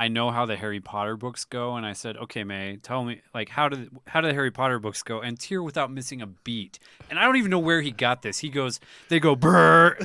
I know how the Harry Potter books go, and I said, "Okay, May, tell me like how do the Harry Potter books go?" And tear without missing a beat. And I don't even know where he got this. He goes, they go brr.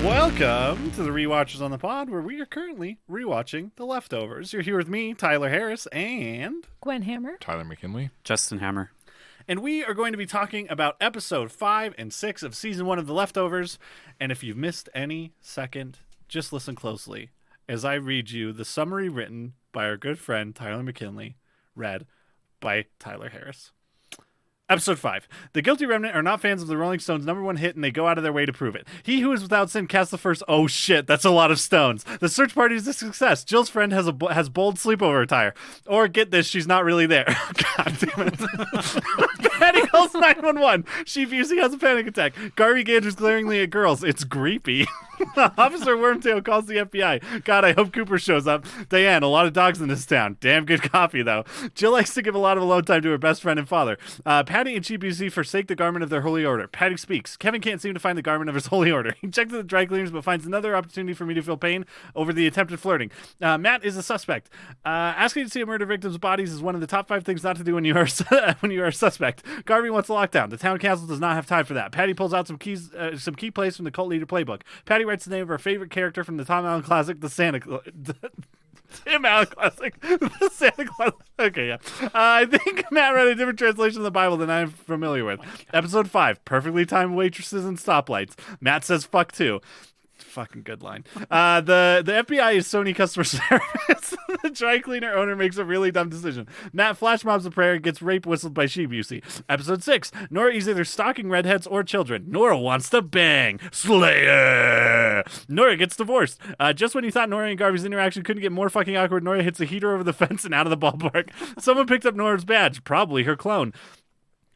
Welcome to the Rewatchers on the Pod, where we are currently rewatching The Leftovers. You're here with me, Tyler Harris, and Gwen Hammer. Tyler McKinley. Justin Hammer. we are going to be talking about episode 5 and 6 of season 1 of The Leftovers. And if you've missed any second, just listen closely as I read you the summary written by our good friend Tyler McKinley, read by Tyler Harris. Episode 5. The Guilty Remnant are not fans of the Rolling Stones' #1 hit, and they go out of their way to prove it. He who is without sin casts the first. Oh shit, that's a lot of stones. The search party is a success. Jill's friend has bold sleepover attire. Or get this, she's not really there. God damn it. Patty calls 911. She Busey has a panic attack. Garvey ganders glaringly at girls. It's creepy. Officer Wormtail calls the FBI. God, I hope Cooper shows up. Diane, a lot of dogs in this town. Damn good coffee, though. Jill likes to give a lot of alone time to her best friend and father. Patty and Chief Busey forsake the garment of their holy order. Patty speaks. Kevin can't seem to find the garment of his holy order. He checks at the dry cleaners, but finds another opportunity for me to feel pain over the attempted flirting. Matt is a suspect. Asking to see a murder victim's bodies is one of the top 5 things not to do when you are when you are a suspect. Garvey wants a lockdown. The town council does not have time for that. Patty pulls out some key plays from the cult leader playbook. Patty writes the name of her favorite character from the Tom Allen classic, the Santa Claus. Tim Allen classic, the Santa Claus. Okay, yeah. I think Matt read a different translation of the Bible than I'm familiar with. Episode 5, perfectly timed waitresses and stoplights. Matt says fuck too. Fucking good line. The FBI is Sony customer service. The dry cleaner owner makes a really dumb decision. Matt flash mobs a prayer and gets rape whistled by She Busey. Episode 6. Nora is either stalking redheads or children. Nora wants to bang. Slayer. Nora gets divorced. Just when you thought Nora and Garvey's interaction couldn't get more fucking awkward, Nora hits a heater over the fence and out of the ballpark. Someone picked up Nora's badge. Probably her clone.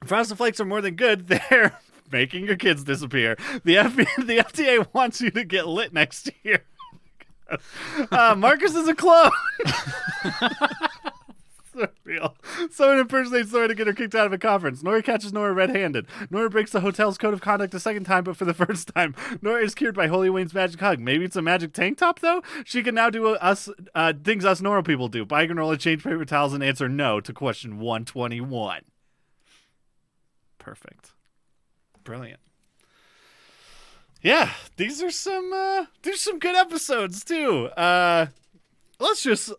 Frosted Flakes are more than good. They're making your kids disappear. The FDA wants you to get lit next year. Marcus is a clone. So real. Someone impersonates Nora to get her kicked out of a conference. Nora catches Nora red-handed. Nora breaks the hotel's code of conduct a second time, but for the first time. Nora is cured by Holy Wayne's magic hug. Maybe it's a magic tank top, though? She can now do things us Nora people do. Buy granola, change paper towels, and answer no to question 121. Perfect. Brilliant. Yeah, these are some there's some good episodes too. Let's just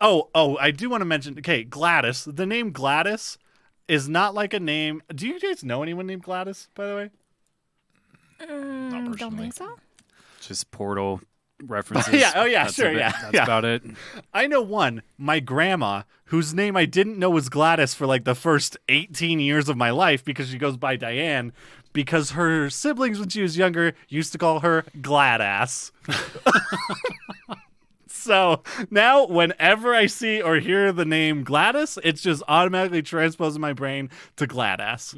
I do want to mention, okay, Gladys. The name Gladys is not like a name. Do you guys know anyone named Gladys, by the way? Don't think so. Just Portal references. Yeah, oh yeah, That's sure, That's yeah. about it. I know one, my grandma, whose name I didn't know was Gladys for like the first 18 years of my life because she goes by Diane, because her siblings when she was younger used to call her Gladass. So now whenever I see or hear the name Gladys, it's just automatically transposed in my brain to Gladass.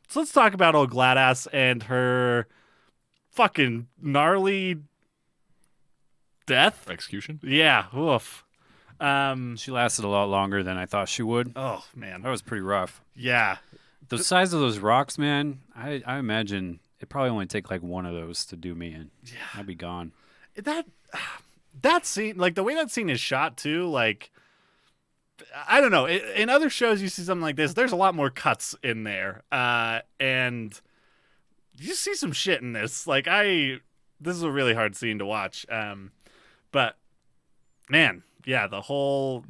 So let's talk about old Gladass and her fucking gnarly death. Execution? Yeah, oof. She lasted a lot longer than I thought she would. Oh, man. That was pretty rough. Yeah. The size of those rocks, man, I imagine it probably only take like one of those to do me in. Yeah. I'd be gone. That scene, like the way that scene is shot too, like, I don't know. In other shows you see something like this, there's a lot more cuts in there. And you see some shit in this. Like, this is a really hard scene to watch. But, man, yeah, that whole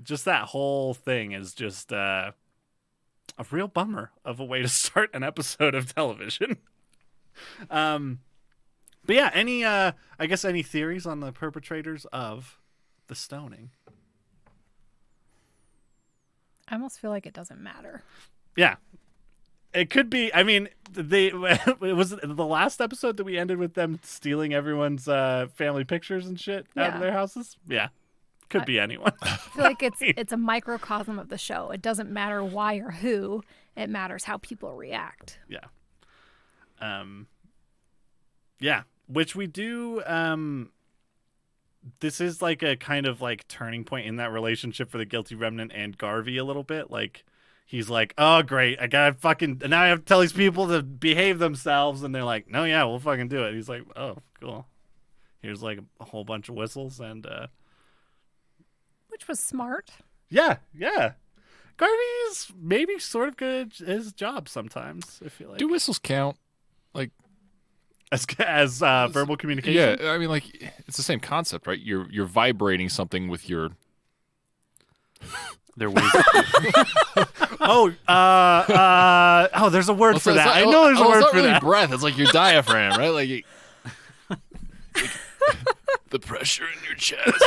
thing is just a real bummer of a way to start an episode of television. But yeah, I guess any theories on the perpetrators of the stoning? I almost feel like it doesn't matter. Yeah. It could be. I mean, it was the last episode that we ended with them stealing everyone's family pictures and shit out of Yeah. their houses. Yeah, could be anyone. I feel like it's a microcosm of the show. It doesn't matter why or who. It matters how people react. Yeah. Yeah, which we do. This is like a kind of like turning point in that relationship for the Guilty Remnant and Garvey a little bit. Like, he's like, oh, great. I got to fucking, now I have to tell these people to behave themselves. And they're like, no, yeah, we'll fucking do it. He's like, oh, cool. Here's like a whole bunch of whistles. And, Which was smart. yeah. Garvey's maybe sort of good at his job sometimes, I feel like. Do whistles count? Like, as verbal communication? yeah, I mean, like, it's the same concept, right? You're vibrating something with your. Their ways. Oh, there's a word for It's that. not- I know there's a it's word not for really that. breath. It's like your diaphragm, right? Like, the pressure in your chest.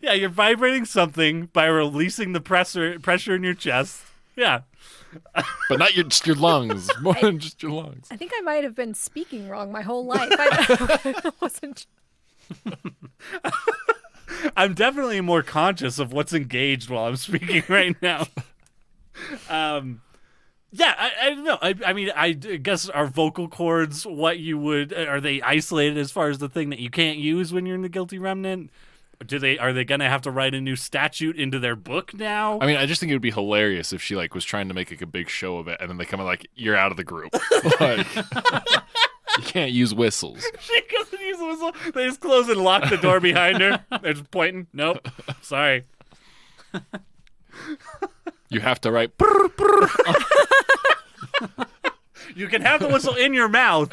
Yeah, you're vibrating something by releasing the pressure in your chest. Yeah. But not just your lungs. More than just your lungs. I think I might have been speaking wrong my whole life. I wasn't. I'm definitely more conscious of what's engaged while I'm speaking right now. Yeah, I don't know. I mean, I guess are vocal cords what you would, are they isolated as far as the thing that you can't use when you're in the Guilty Remnant? Are they gonna have to write a new statute into their book now? I mean, I just think it would be hilarious if she like was trying to make like a big show of it, and then they come in like, "You're out of the group. Like, you can't use whistles." She doesn't use the whistle. They just close and lock the door behind her. They're just pointing. Nope. Sorry. You have to write. You can have the whistle in your mouth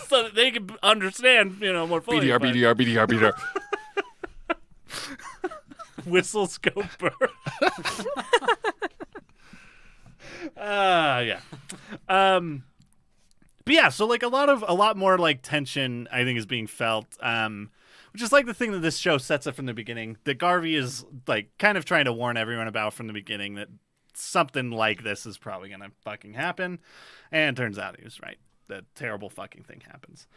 so that they can understand, more fully. BDR, but BDR, BDR, BDR. Whistles go burr. Yeah. But yeah, so like a lot more like tension I think is being felt. Which is like the thing that this show sets up from the beginning. That Garvey is like kind of trying to warn everyone about from the beginning that something like this is probably gonna fucking happen. And it turns out he was right. The terrible fucking thing happens.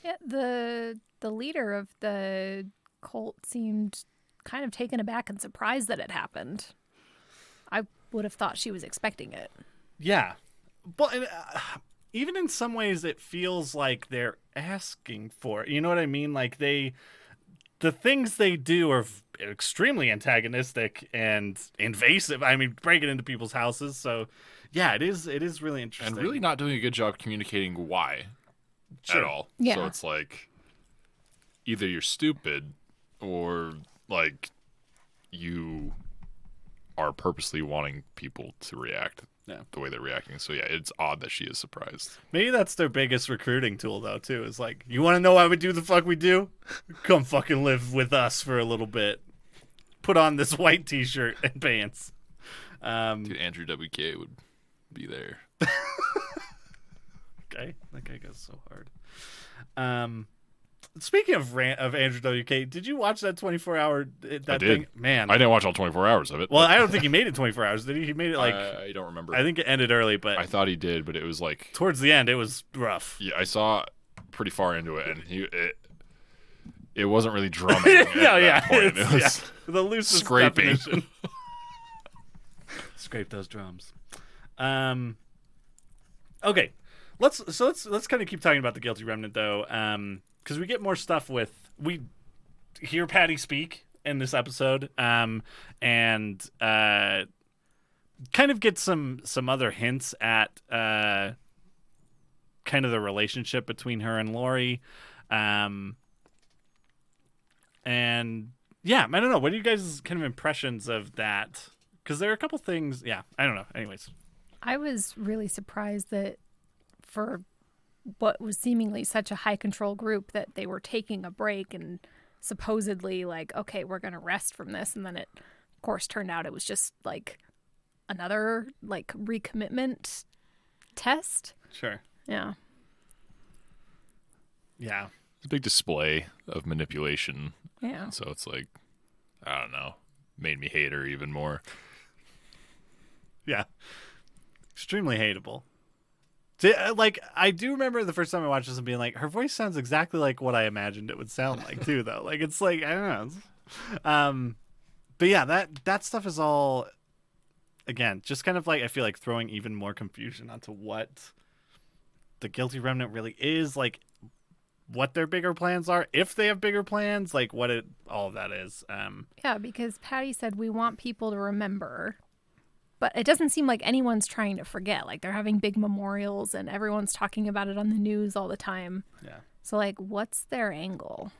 Yeah, the leader of the cult seemed kind of taken aback and surprised that it happened. I would have thought she was expecting it. Yeah. Well, and, even in some ways, it feels like they're asking for it. You know what I mean? Like the things they do are extremely antagonistic and invasive. I mean, breaking into people's houses. So, yeah, it is really interesting. And really not doing a good job communicating why Sure. at all. Yeah. So it's like either you're stupid or like you are purposely wanting people to react the way they're reacting. So yeah, it's odd that she is surprised. Maybe that's their biggest recruiting tool, though, too. Is like, you want to know why we do the fuck we do? Come fucking live with us for a little bit. Put on this white t-shirt and pants. Dude, Andrew WK would be there. Okay, that guy goes so hard. Speaking of Andrew WK, did you watch that 24-hour that I did. thing? Man, I didn't watch all 24 hours of it. well, but I don't think he made it 24 hours. Did he? He made it like I don't remember. I think it ended early, but I thought he did, but it was like towards the end it was rough. yeah, I saw pretty far into it, and it wasn't really drumming. At that point. It It's- was the loosest scraping. definition. Scrape those drums. Okay, let's kind of keep talking about the Guilty Remnant though, because we get more stuff we hear Patty speak in this episode, and kind of get some other hints at kind of the relationship between her and Lori, and yeah, I don't know. What are you guys' kind of impressions of that? Because there are a couple things. Yeah, I don't know. Anyways. I was really surprised that for what was seemingly such a high control group that they were taking a break and supposedly like, okay, we're going to rest from this. And then it, of course, turned out it was just like another like recommitment test. Sure. Yeah. Yeah. It's a big display of manipulation. Yeah. So it's like, I don't know, made me hate her even more. Yeah. Extremely hateable. Like, I do remember the first time I watched this and being like, her voice sounds exactly like what I imagined it would sound like, too, though. Like, it's like, I don't know. But yeah, that stuff is all, again, just kind of like, I feel like throwing even more confusion onto what the Guilty Remnant really is, like, what their bigger plans are, if they have bigger plans, like, all of that is. Yeah, because Patty said we want people to remember. But it doesn't seem like anyone's trying to forget. Like, they're having big memorials and everyone's talking about it on the news all the time. Yeah. So, like, what's their angle?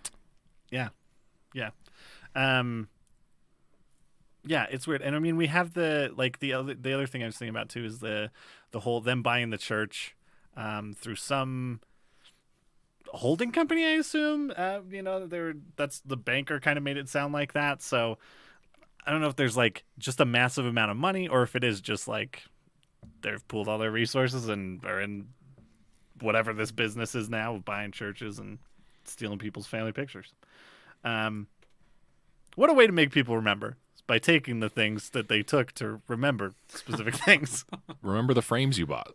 Yeah. Yeah. Yeah, it's weird. And I mean, we have the other thing I was thinking about too is the whole them buying the church through some holding company, I assume. That's the banker kind of made it sound like that. So I don't know if there's like just a massive amount of money or if it is just like they've pooled all their resources and are in whatever this business is now of buying churches and stealing people's family pictures. What a way to make people remember, by taking the things that they took to remember specific things. Remember the frames you bought.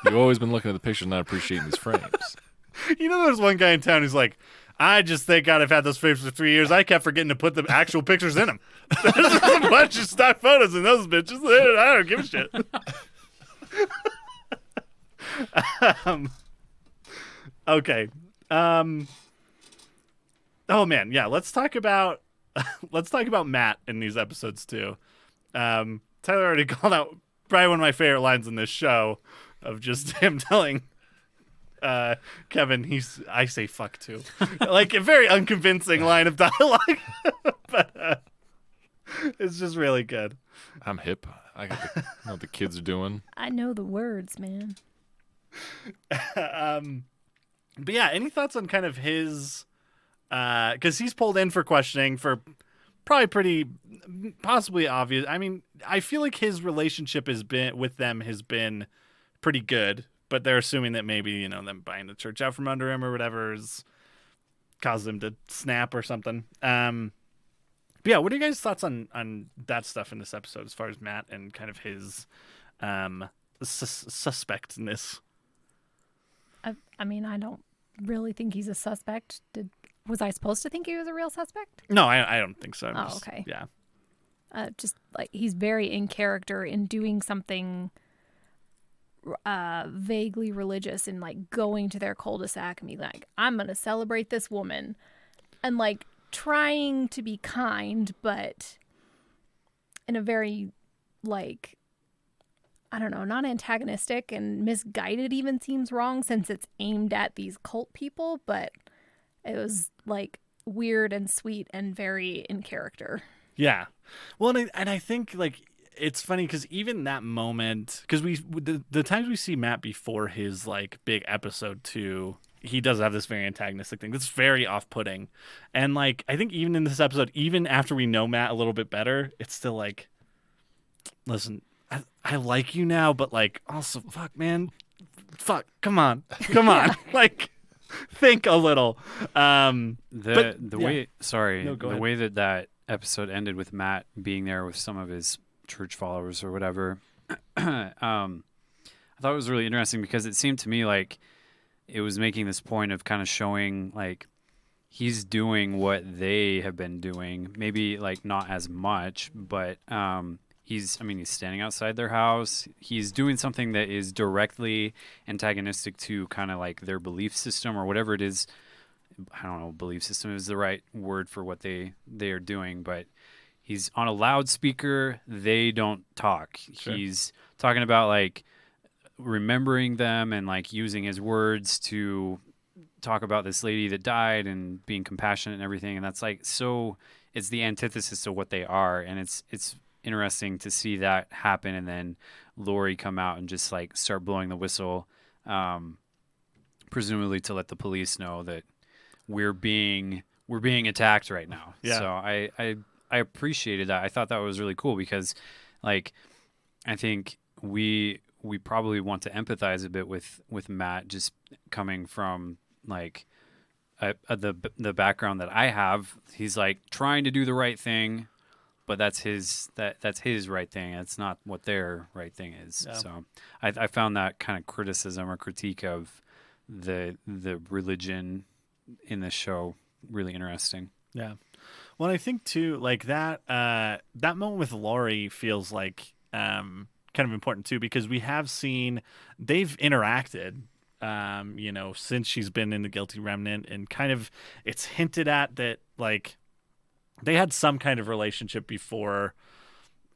You've always been looking at the pictures and not appreciating these frames. You know, there's one guy in town who's like, I just thank God I've had those frames for 3 years. I kept forgetting to put the actual pictures in them. There's a bunch of stock photos in those bitches. I don't give a shit. Okay. Oh man, yeah. Let's talk about Matt in these episodes too. Tyler already called out probably one of my favorite lines in this show of just him telling Kevin, I say fuck too. Like a very unconvincing line of dialogue. But it's just really good. I'm hip. I know what the kids are doing. I know the words, man. But yeah, any thoughts on kind of his because he's pulled in for questioning for probably pretty possibly obvious. I mean, I feel like his relationship has been pretty good. But they're assuming that maybe, them buying the church out from under him or whatever has caused him to snap or something. But yeah, what are you guys' thoughts on that stuff in this episode as far as Matt and kind of his suspectness? I mean, I don't really think he's a suspect. Was I supposed to think he was a real suspect? No, I don't think so. Okay. Yeah. Just like he's very in character in doing something vaguely religious and like going to their cul-de-sac and be like, I'm gonna celebrate this woman, and like trying to be kind, but in a very like, I don't know, not antagonistic, and misguided even seems wrong since it's aimed at these cult people, but it was like weird and sweet and very in character. Yeah. Well, and I think like it's funny because even that moment, because the times we see Matt before his like big episode 2, he does have this very antagonistic thing that's very off-putting, and like I think even in this episode, even after we know Matt a little bit better, it's still like, listen, I like you now, but like also fuck, man, come on, like think a little. The ahead. way that episode ended with Matt being there with some of his church followers or whatever, I thought it was really interesting because it seemed to me like it was making this point of kind of showing like he's doing what they have been doing, maybe like not as much, but he's standing outside their house. He's doing something that is directly antagonistic to kind of like their belief system or whatever it is. I don't know, belief system is the right word for what they are doing, but he's on a loudspeaker. They don't talk. Sure. He's talking about like remembering them and like using his words to talk about this lady that died and being compassionate and everything. And that's like, so it's the antithesis to what they are. And it's interesting to see that happen. And then Lori come out and just like start blowing the whistle, presumably to let the police know that we're being attacked right now. Yeah. So I appreciated that. I thought that was really cool because like I think we probably want to empathize a bit with Matt, just coming from like the background that I have. He's like trying to do the right thing, but that's his right thing. It's not what their right thing is. Yeah. So I found that kind of criticism or critique of the religion in this show really interesting. Yeah. Well, I think too, like that moment with Laurie feels like kind of important too, because we have seen they've interacted, since she's been in the Guilty Remnant, and kind of it's hinted at that like they had some kind of relationship before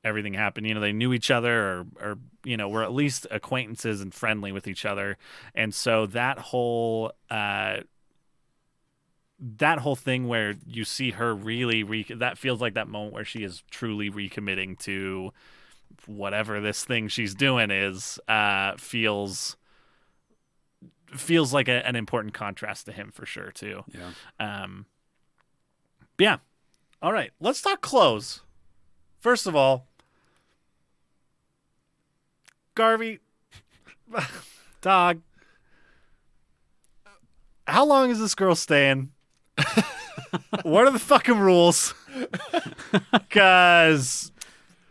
everything happened. They knew each other or were at least acquaintances and friendly with each other. And so that whole thing where you see her really that feels like that moment where she is truly recommitting to whatever this thing she's doing is, feels like an important contrast to him for sure too. Yeah. But yeah. All right, let's talk clothes. First of all, Garvey, dog, how long is this girl staying? What are the fucking rules? Because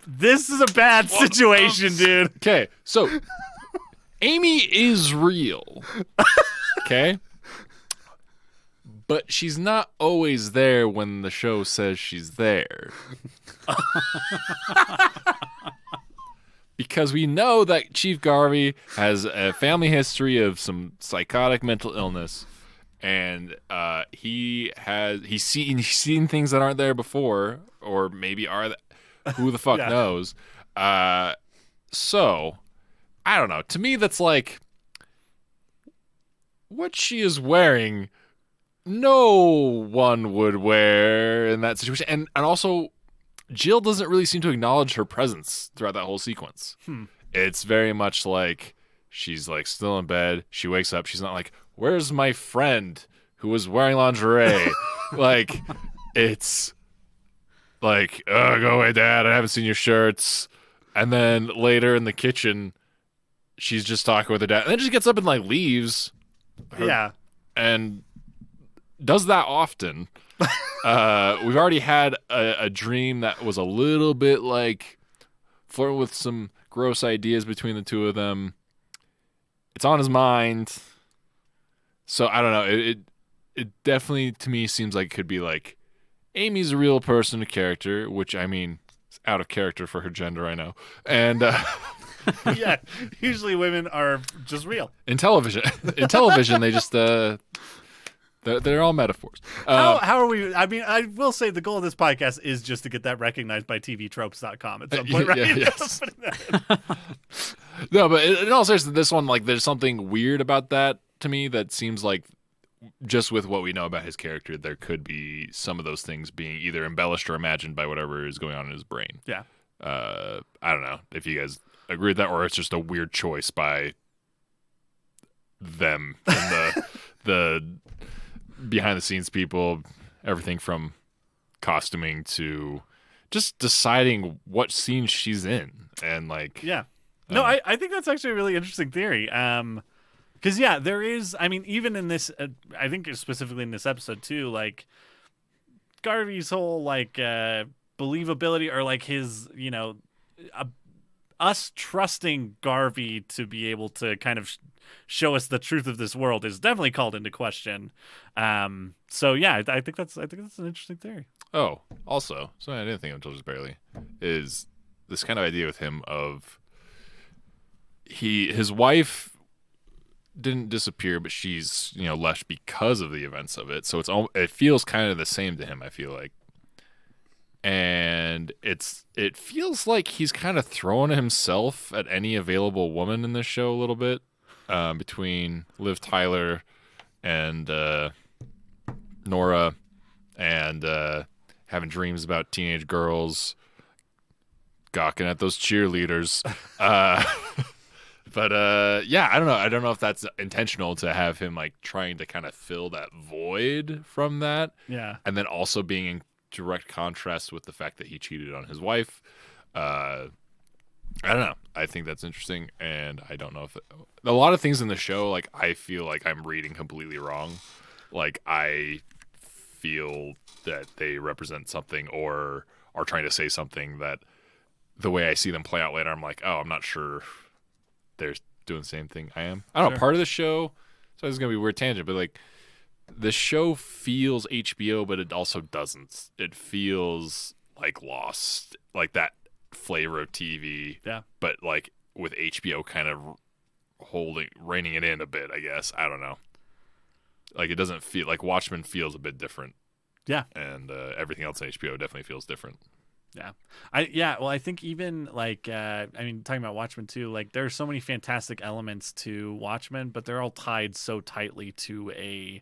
this is a bad situation, dude. Okay, so Amy is real. Okay? But she's not always there when the show says she's there. Because we know that Chief Garvey has a family history of some psychotic mental illness, and he's seen things that aren't there before, or maybe are. Who the fuck Yeah. knows? So I don't know. To me, that's like what she is wearing. No one would wear in that situation, and also Jill doesn't really seem to acknowledge her presence throughout that whole sequence. It's very much like she's like still in bed. She wakes up. She's not like, "Where's my friend who was wearing lingerie?" Like, it's like, "Oh, go away, Dad. I haven't seen your shirts." And then later in the kitchen, she's just talking with her dad, and then just gets up and like leaves. Yeah. And does that often. We've already had a dream that was a little bit like flirting with some gross ideas between the two of them. It's on his mind. So I don't know. It definitely to me seems like it could be like Amy's a real person, a character, which I mean is out of character for her gender, I know. And Yeah. Usually women are just real. in television they just they're all metaphors. How are we? I mean, I will say the goal of this podcast is just to get that recognized by TVtropes.com at some point, right? Yeah, yes. No, but in all seriousness, this one, like, there's something weird about that to me that seems like, just with what we know about his character, there could be some of those things being either embellished or imagined by whatever is going on in his brain. Yeah. I don't know if you guys agree with that, or it's just a weird choice by them and the behind the scenes people, everything from costuming to just deciding what scene she's in, and like, Yeah. No, I think that's actually a really interesting theory. Because yeah, there is. I mean, even in this, I think specifically in this episode too, like Garvey's whole like believability, or like his, us trusting Garvey to be able to kind of show us the truth of this world is definitely called into question. So yeah, I think that's an interesting theory. Oh, also, something I didn't think of until just barely is this kind of idea with him of his wife didn't disappear, but she's left because of the events of it. So it feels kind of the same to him, I feel like, and it feels like he's kind of throwing himself at any available woman in this show a little bit, between Liv Tyler and Nora, and having dreams about teenage girls gawking at those cheerleaders. But yeah, I don't know. I don't know if that's intentional to have him like trying to kind of fill that void from that. Yeah. And then also being in direct contrast with the fact that he cheated on his wife. I don't know. I think that's interesting, and I don't know if a lot of things in the show, like I feel like I'm reading completely wrong. Like I feel that they represent something or are trying to say something that the way I see them play out later, I'm like, oh, I'm not sure they're doing the same thing I am. I don't know. Sure. Part of the show, so it's gonna be a weird tangent, but like the show feels HBO, but it also doesn't. It feels like Lost, like that flavor of TV. Yeah. But like with HBO kind of reining it in a bit, I guess. I don't know. Like it doesn't feel like Watchmen feels a bit different. Yeah. And everything else on HBO definitely feels different. Yeah. Well, I think even like talking about Watchmen too, like there are so many fantastic elements to Watchmen, but they're all tied so tightly to a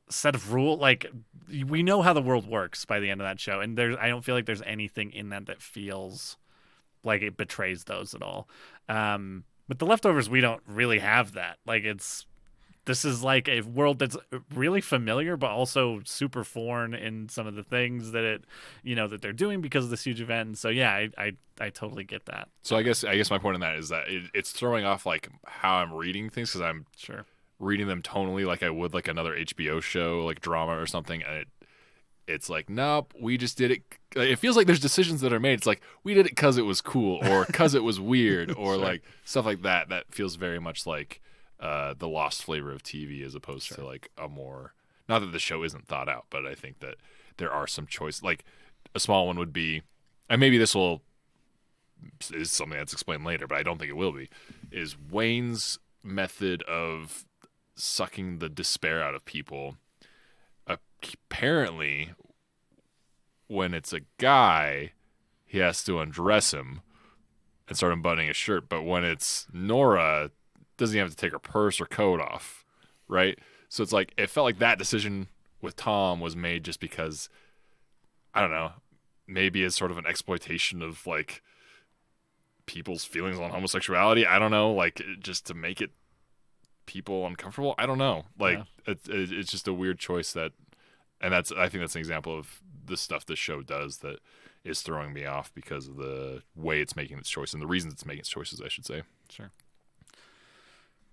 set of rule. Like we know how the world works by the end of that show, and I don't feel like there's anything in that feels like it betrays those at all. But the Leftovers, we don't really have that. Like this is like a world that's really familiar, but also super foreign in some of the things that that they're doing because of this huge event. And so yeah, I totally get that. So I guess my point on that is that it's throwing off like how I'm reading things because I'm Sure. reading them tonally like I would like another HBO show, like drama or something, and it's like, nope, we just did it. It feels like there's decisions that are made. It's like we did it because it was cool or because it was weird or like stuff like that. That feels very much like the Lost flavor of TV as opposed to like a more, not that the show isn't thought out, but I think that there are some choices. Like a small one would be, and maybe this is something that's explained later, but I don't think it will be, is Wayne's method of sucking the despair out of people. Apparently, when it's a guy, he has to undress him and start unbuttoning his shirt. But when it's Nora, doesn't even have to take her purse or coat off, right? So it's like it felt like that decision with Tom was made just because, I don't know, maybe as sort of an exploitation of like people's feelings on homosexuality. I don't know, like just to make it people uncomfortable. I don't know, like it's just a weird choice that. And I think that's an example of the stuff this show does that is throwing me off because of the way it's making its choice and the reasons it's making its choices, I should say.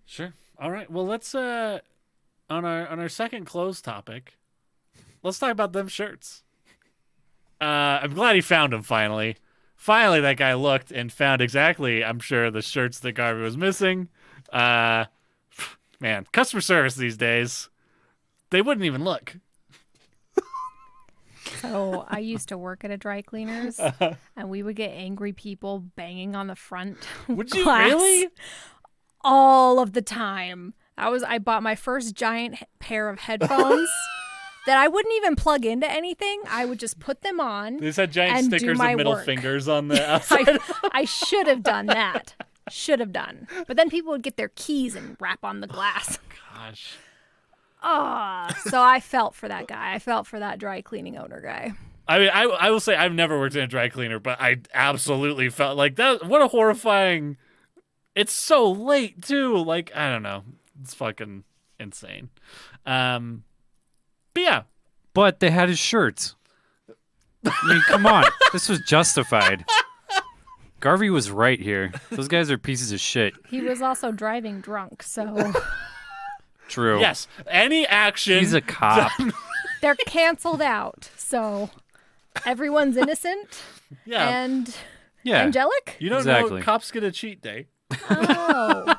Sure. All right. Well, let's on our second close topic, let's talk about them shirts. I'm glad he found them finally. Finally, that guy looked and found exactly, I'm sure, the shirts that Garvey was missing. Man, customer service these days, they wouldn't even look. So I used to work at a dry cleaners, and we would get angry people banging on the front Would you glass really? all of the time. I bought my first giant pair of headphones that I wouldn't even plug into anything. I would just put them on. They had giant and do stickers my of middle work. fingers on the outside. I should have done that. Should have done. But then people would get their keys and rap on the glass. Gosh. So I felt for that guy. I felt for that dry cleaning owner guy. I mean, I will say I've never worked in a dry cleaner, but I absolutely felt like that. What a horrifying. It's so late too. Like, I don't know. It's fucking insane. But yeah. But they had his shirts. I mean, come on. This was justified. Garvey was right here. Those guys are pieces of shit. He was also driving drunk, so True. Yes. Any action. He's a cop. they're canceled out. So everyone's innocent Yeah. and Yeah. angelic. You don't Exactly. know cops get a cheat day. Oh,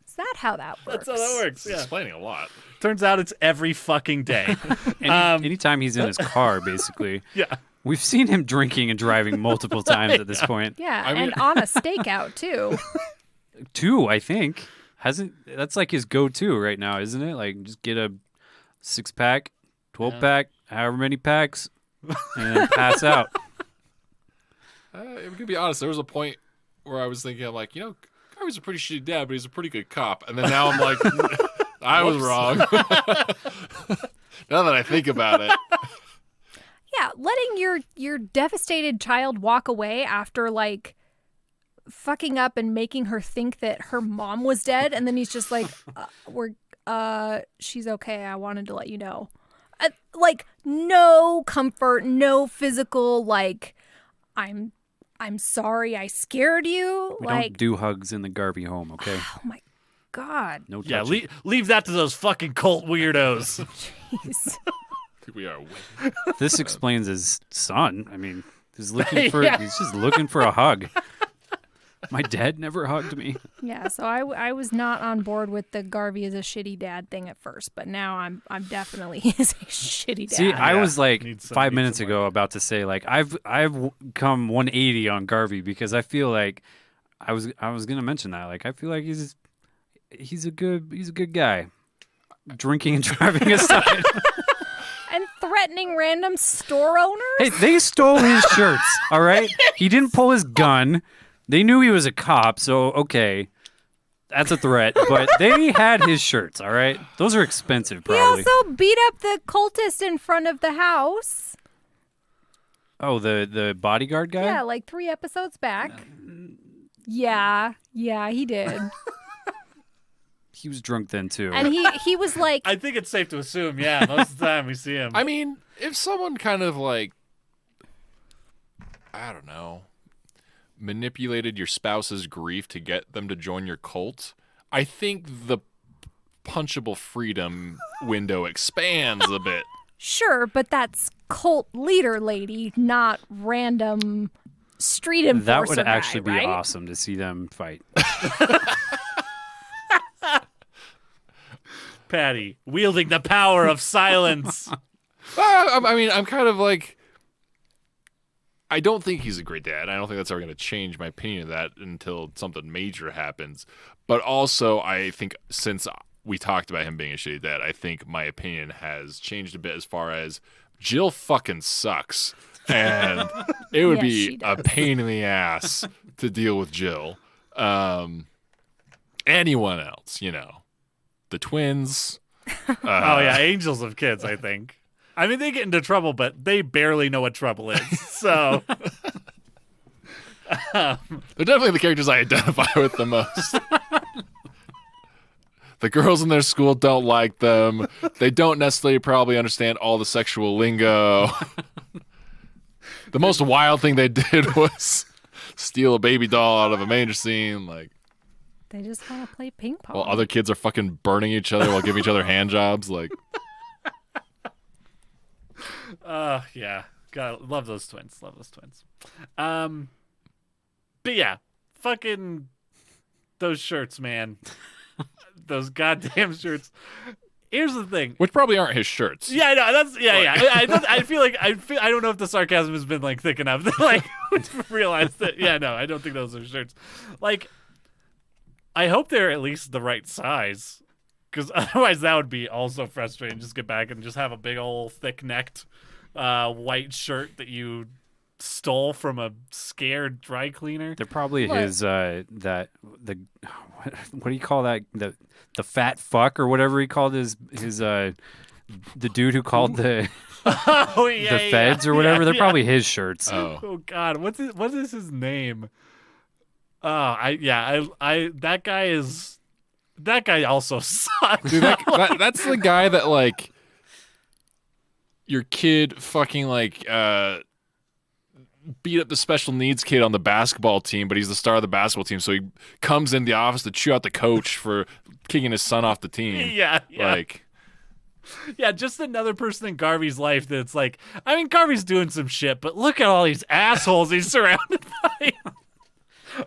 is that how that works? That's how that works. It's Yeah. explaining a lot. Turns out it's every fucking day. Anytime he's in his car, basically. Yeah. We've seen him drinking and driving multiple times at this point. Yeah, I mean- and on a stakeout too. 2, I think. That's like his go-to right now, isn't it? Like just get a 6-pack, 12-pack, however many packs, and then pass out. If we could be honest, there was a point where I was thinking, I'm like, Garvey's a pretty shitty dad, but he's a pretty good cop. And then now I'm like, I was wrong. Now that I think about it. Yeah, letting your devastated child walk away after like fucking up and making her think that her mom was dead, and then he's just like, she's okay. I wanted to let you know. Like no comfort, no physical. Like I'm I'm sorry I scared you. We like, don't do hugs in the Garvey home, okay? oh my God. No Yeah, touching. leave that to those fucking cult weirdos. Jeez. We are. This explains his son. I mean, he's looking for. Yeah. He's just looking for a hug. My dad never hugged me. Yeah, so I was not on board with the Garvey is a shitty dad thing at first, but now I'm definitely is a shitty dad. See, I Yeah, was like needs some- 5 needs minutes some ago about to say like I've come 180 on Garvey because I feel like I was gonna mention that like I feel like he's a good guy, drinking and driving aside. and threatening random store owners. Hey, they stole his shirts. All right, he didn't pull his gun. They knew he was a cop, so okay, that's a threat. But they had his shirts. All right, those are expensive, He probably. also beat up the cultist in front of the house. Oh, the bodyguard guy. Yeah, like 3 episodes back. Yeah, he did. He was drunk then too. And he was like, I think it's safe to assume, yeah, most of the time we see him. I mean, if someone kind of like, I don't know, manipulated your spouse's grief to get them to join your cult, I think the punchable freedom window expands a bit. sure, but that's cult leader lady, not random street enforcer that would guy, actually be right? awesome to see them fight. Patty, wielding the power of silence. I mean, I'm kind of like, I don't think he's a great dad. I don't think that's ever going to change my opinion of that until something major happens. But also, I think since we talked about him being a shitty dad, I think my opinion has changed a bit as far as Jill fucking sucks. And it would Yes, be she a does. pain in the ass to deal with Jill. Anyone else, the twins. Oh yeah, angels of kids, I think. I mean, they get into trouble, but they barely know what trouble is. So They're definitely the characters I identify with the most. The girls in their school don't like them. They don't necessarily probably understand all the sexual lingo. The most wild thing they did was steal a baby doll out of a manger scene. Like, They just want to play ping pong. while other kids are fucking burning each other while giving each other hand jobs. Like, yeah. God, love those twins. But yeah, fucking those shirts, man. Those goddamn shirts. Here's the thing. which probably aren't his shirts. Yeah, I know. That's yeah. I feel like I don't know if the sarcasm has been like thick enough to like realize that. Yeah, no, I don't think those are shirts. Like, I hope they're at least the right size, because otherwise that would be also frustrating. Just get back and just have a big old thick necked white shirt that you stole from a scared dry cleaner. They're probably What? his what do you call that, the fat fuck or whatever he called his the dude who called the Oh yeah, the feds or whatever. They're probably his shirts. Oh. Oh God, what is his name? That guy also sucks. Dude, that's the guy that, like, your kid fucking, like, beat up the special needs kid on the basketball team, but he's the star of the basketball team, so he comes in the office to chew out the coach for kicking his son off the team. Yeah. Like, Yeah, just another person in Garvey's life that's like, I mean, Garvey's doing some shit, but look at all these assholes he's surrounded by.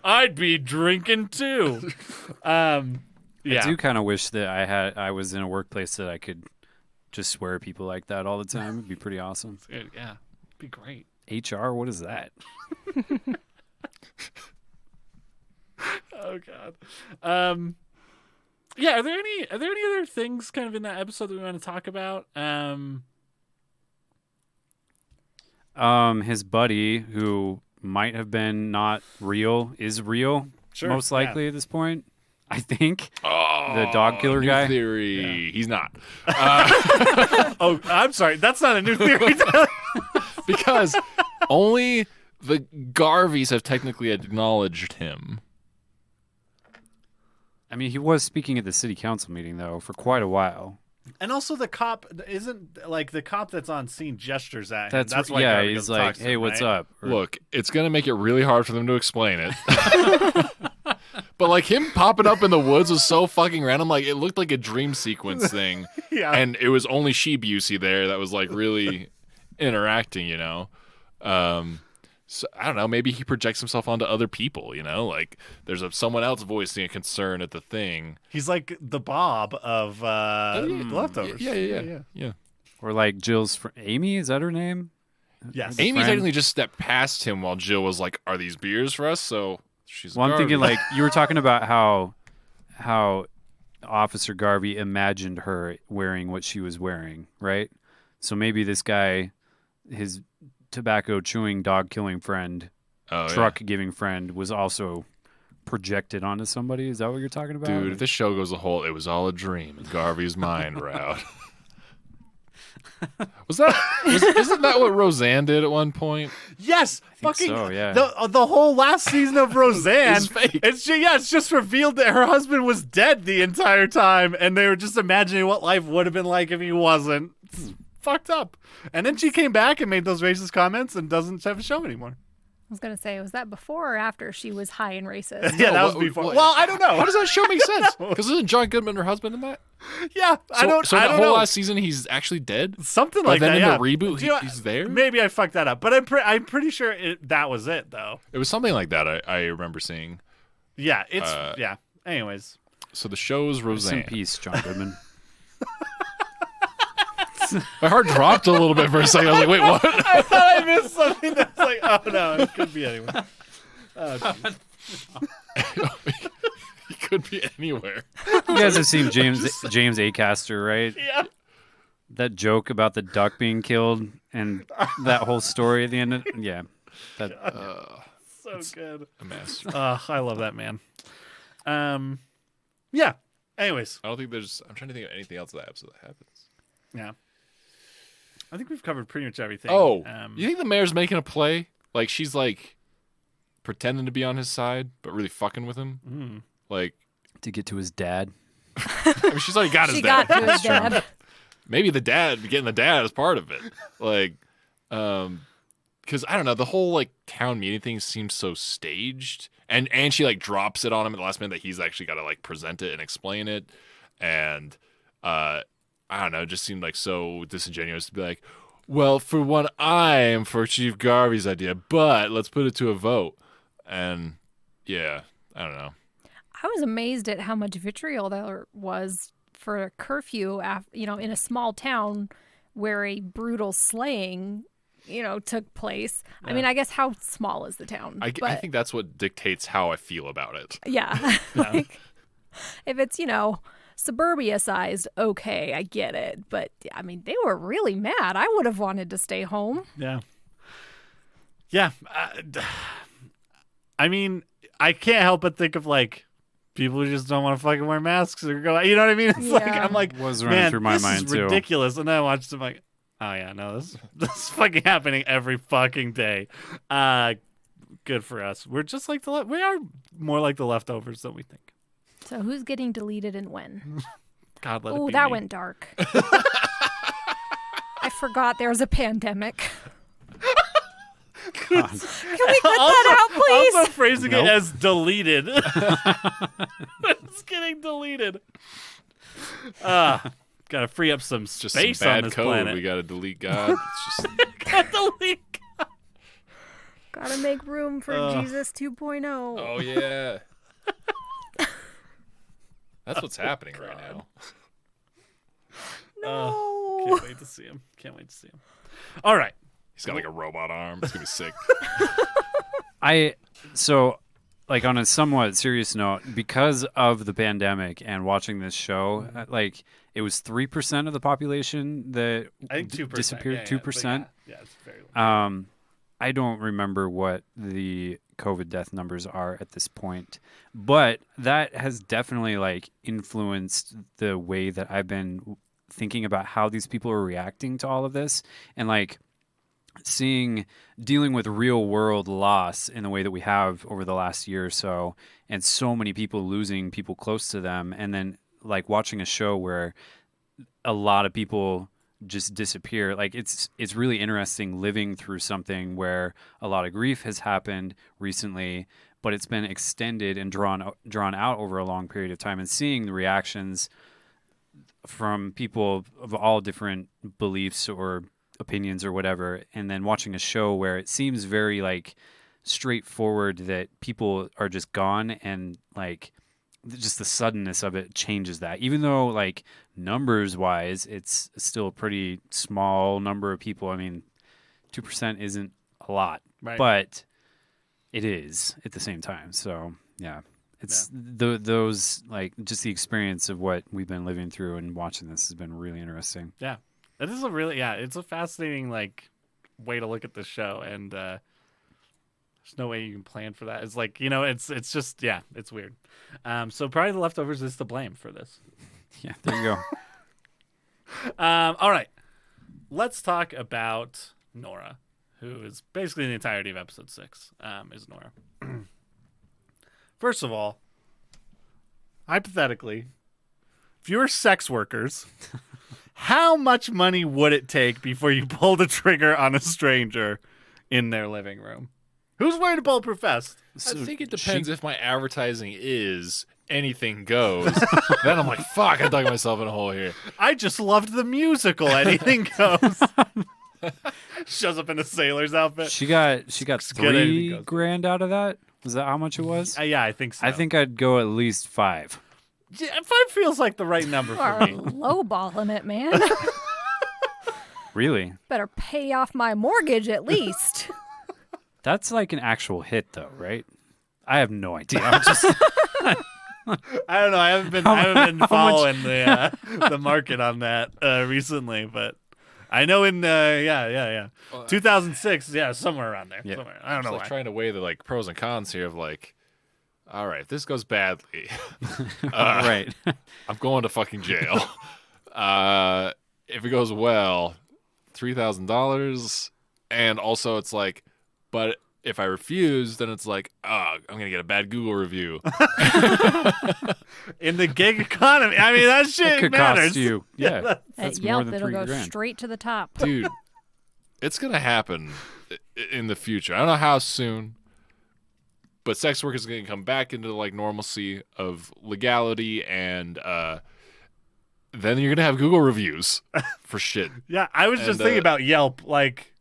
I'd be drinking too. Yeah. I do kind of wish that I was in a workplace that I could just swear at people like that all the time. It'd be pretty awesome. Yeah. Be great. HR, what is that? Oh God. Yeah, are there any other things kind of in that episode that we want to talk about? His buddy, who might have been not real, is real. Sure, Most yeah. likely at this point, I think. oh, The dog killer new guy? theory. He's not. Oh, I'm sorry. That's not a new theory. Because only the Garveys have technically acknowledged him. I mean, he was speaking at the city council meeting though for quite a while. And also the cop isn't like the cop that's on scene gestures at him. That's why yeah. Garvey He's doesn't talk like, to "Hey, him, what's right? up?" Or, Look, it's gonna make it really hard for them to explain it. But like him popping up in the woods was so fucking random. Like it looked like a dream sequence thing. Yeah. And it was only she Busey there that was like really interacting, So I don't know, maybe he projects himself onto other people, like there's someone else voicing a concern at the thing. He's like the Bob of The Leftovers. Yeah. or like Jill's Amy. Is that her name? Yes. The Amy friend? technically just stepped past him while Jill was like, "Are these beers for us?" So she's. Well, I'm thinking Garvey. like you were talking about how Officer Garvey imagined her wearing what she was wearing, right? So maybe this guy, his tobacco chewing, dog killing friend, truck giving friend, was also projected onto somebody. Is that what you're talking about? Dude, if this show goes a whole, it was all a dream in Garvey's mind route. Isn't that what Roseanne did at one point? Yes, think fucking so, yeah. the whole last season of Roseanne. It's fake. It's just revealed that her husband was dead the entire time, and they were just imagining what life would have been like if he wasn't. It's fucked up. And then she came back and made those racist comments and doesn't have a show anymore. I was gonna say, was that before or after she was high and racist? Yeah, that was what- before. what- Well, I don't know. How does that show make sense? Because isn't John Goodman her husband in that? Yeah, I don't. So I that don't whole know. last season, he's actually dead. Something But like then that. in Yeah. the reboot, Do you know- he's there. Maybe I fucked that up, but I'm pretty sure that was it though. It was something like that. I remember seeing. Yeah, it's Uh, yeah. Anyways, So the show's Rest in Roseanne. peace, John Goodman. My heart dropped a little bit for a second. I was like, wait, what? I thought I missed something that's like, oh no, it could be anyone. Oh, geez. He could be anywhere. You guys have seen James Acaster, right? Yeah. That joke about the duck being killed and that whole story at the end. Yeah, that So good. A master. I love that man. Yeah. Anyways, I don't think there's. I'm trying to think of anything else in that episode that happens. yeah. I think we've covered pretty much everything. Oh, you think the mayor's making a play? Like she's like pretending to be on his side, but really fucking with him. Like, to get to his dad. I mean, she's already got his She dad. got to his dad. Maybe getting the dad is part of it. Like, because I don't know, the whole like town meeting thing seems so staged, and she like drops it on him at the last minute that he's actually got to like present it and explain it, and I don't know, it just seemed like so disingenuous to be like, well, for one, I am for Chief Garvey's idea, but let's put it to a vote, and yeah, I don't know. I was amazed at how much vitriol there was for a curfew, in a small town where a brutal slaying, took place. I mean, I guess how small is the town? I think that's what dictates how I feel about it. Yeah. Like, if it's, suburbia sized, okay, I get it. But, I mean, they were really mad. I would have wanted to stay home. Yeah. Yeah. I mean, I can't help but think of like people who just don't want to fucking wear masks or go. You know what I mean? It's like Yeah. I'm like, Was running man, through my this mind, is too. ridiculous. And then I watched them like, oh yeah, no, this is fucking happening every fucking day. Good for us. We're just like we are more like the leftovers than we think. So who's getting deleted and when? God, let it Oh, be that me. went dark. I forgot there was a pandemic. Can we cut that out, please? Also phrasing Nope. it as deleted. It's getting deleted. Gotta free up some Just space some on bad this code. planet. We got to delete God. It's just Gotta delete. Gotta make room for Jesus 2.0. oh yeah. That's what's happening right now. No. Can't wait to see him. Can't wait to see him. All right. He's got like a robot arm. It's gonna be sick. So like on a somewhat serious note, because of the pandemic and watching this show, like it was 3% of the population that I think 2%. disappeared. 2%. Yeah, it's very low. I don't remember what the COVID death numbers are at this point, but that has definitely like influenced the way that I've been thinking about how these people are reacting to all of this, and like dealing with real world loss in the way that we have over the last year or so, and so many people losing people close to them, and then like watching a show where a lot of people just disappear. Like it's really interesting living through something where a lot of grief has happened recently, but it's been extended and drawn out over a long period of time, and seeing the reactions from people of all different beliefs or opinions or whatever, and then watching a show where it seems very like straightforward that people are just gone, and like just the suddenness of it changes that. Even though like numbers wise it's still a pretty small number of people. I mean, 2% isn't a lot, Right. but it is at the same time. So yeah, it's those like just the experience of what we've been living through and watching this has been really interesting. Yeah. It is a really, it's a fascinating, like, way to look at this show. And there's no way you can plan for that. It's like, it's just, it's weird. So probably The Leftovers is to blame for this. Yeah, there you go. All right. Let's talk about Nora, who is basically the entirety of episode 6, is Nora. First of all, hypothetically, if you were sex workers, how much money would it take before you pull the trigger on a stranger in their living room? Who's wearing a bulletproof vest? I think it depends if my advertising is anything goes. Then I'm like, fuck, I dug myself in a hole here. I just loved the musical Anything Goes. Shows up in a sailor's outfit. She got Good, anything goes. $3,000 out of that. Was that how much it was? Yeah, I think so. I think I'd go at least 5. Yeah, 5 feels like the right number You for are me. lowballing it, man. Really? Better pay off my mortgage at least. That's like an actual hit, though, right? I have no idea. I'm just I don't know. I haven't been following the market on that recently, but I know in 2006, somewhere around there. Yeah. Somewhere. I don't know It's like why. trying to weigh the like pros and cons here of like, all right, if this goes badly, right. I'm going to fucking jail. If it goes well, $3,000, and also it's like, but if I refuse, then it's like, oh, I'm gonna get a bad Google review. In the gig economy, I mean that shit Could matters. cost you. Yeah, that's At more Yelp, than it'll go $3,000. straight to the top. Dude, it's gonna happen in the future. I don't know how soon, but sex work is gonna come back into like normalcy of legality, and then you're gonna have Google reviews for shit. Yeah, I was just And, thinking about Yelp. Like,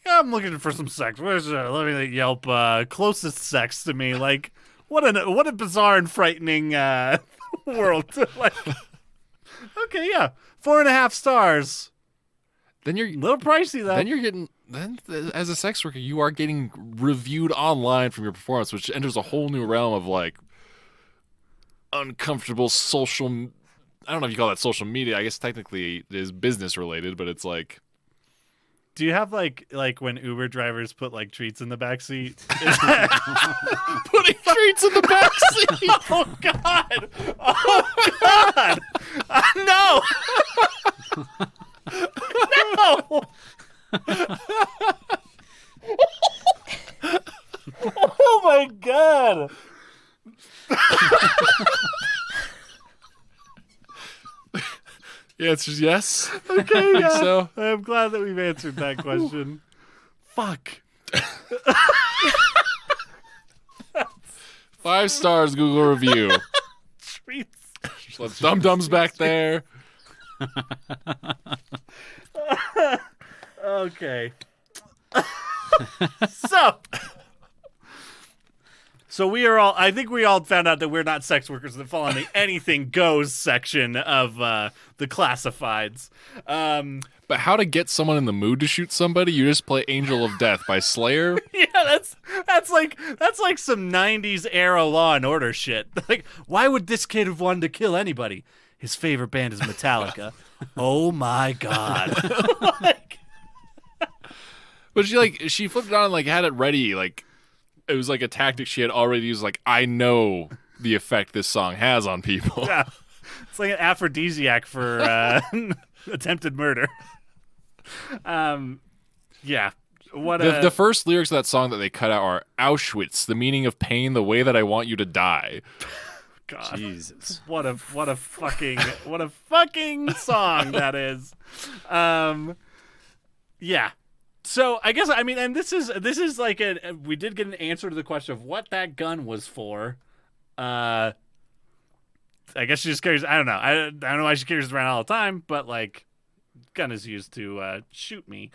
I'm looking for some sex. Where's let me think Yelp closest sex to me? Like, what a bizarre and frightening world. Like, okay, 4.5 stars. Then you're A little pricey though. Then you're getting as a sex worker, you are getting reviewed online from your performance, which enters a whole new realm of like uncomfortable social. I don't know if you call that social media. I guess technically it is business related, but it's like, Do you have like when Uber drivers put like treats in the back seat? putting treats in the backseat. Oh God! Oh God! No! No! Oh my God! Yeah, it's just yes. Okay, I think so. I'm glad that we've answered that question. Fuck. 5 stars Google review. Treats. Just let Dum Dums back there. Okay. So we are all. I think we all found out that we're not sex workers that fall on the anything goes section of the classifieds. But how to get someone in the mood to shoot somebody? You just play Angel of Death by Slayer. Yeah, that's like some '90s era Law and Order shit. Like, why would this kid have wanted to kill anybody? His favorite band is Metallica. Oh my God. Like, But she flipped it on and like had it ready. Like it was like a tactic she had already used. Like, I know the effect this song has on people. yeah, it's like an aphrodisiac for attempted murder. Yeah. What The first lyrics of that song that they cut out are Auschwitz, the meaning of pain, the way that I want you to die. God. Jesus. What a fucking song that is. Yeah. So I guess and this is like we did get an answer to the question of what that gun was for. I guess she just carries. I don't know. I don't know why she carries it around all the time, but like, gun is used to shoot me.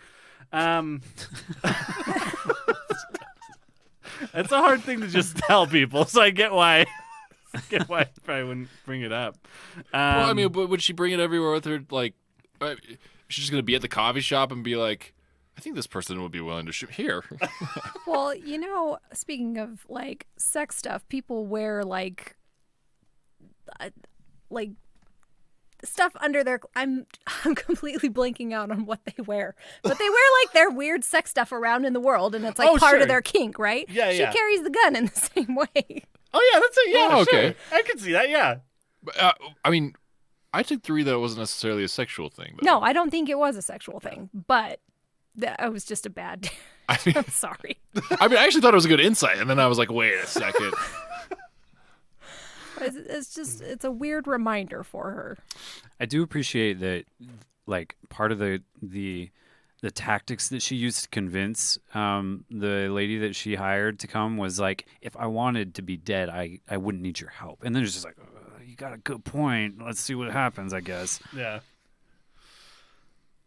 It's a hard thing to just tell people, so I get why. I probably wouldn't bring it up. Well, I mean, but would she bring it everywhere with her? Like, she's just gonna be at the coffee shop and be like, "I think this person would be willing to shoot here." Well, speaking of like sex stuff, people wear like stuff under their. I'm completely blanking out on what they wear, but they wear like their weird sex stuff around in the world, and it's like part sure. of their kink, right? Yeah, she yeah. carries the gun in the same way. Oh yeah, that's it. Yeah, Oh, sure. okay. I can see that. Yeah. But, I mean, I took 3 that it wasn't necessarily a sexual thing. Though. No, I don't think it was a sexual thing, but that was just a bad. I'm sorry. I mean, I actually thought it was a good insight, and then I was like, "Wait a second." It's a weird reminder for her. I do appreciate that, like, part of the tactics that she used to convince the lady that she hired to come was like, if I wanted to be dead, I wouldn't need your help. And then it's just like, you got a good point. Let's see what happens, I guess. Yeah.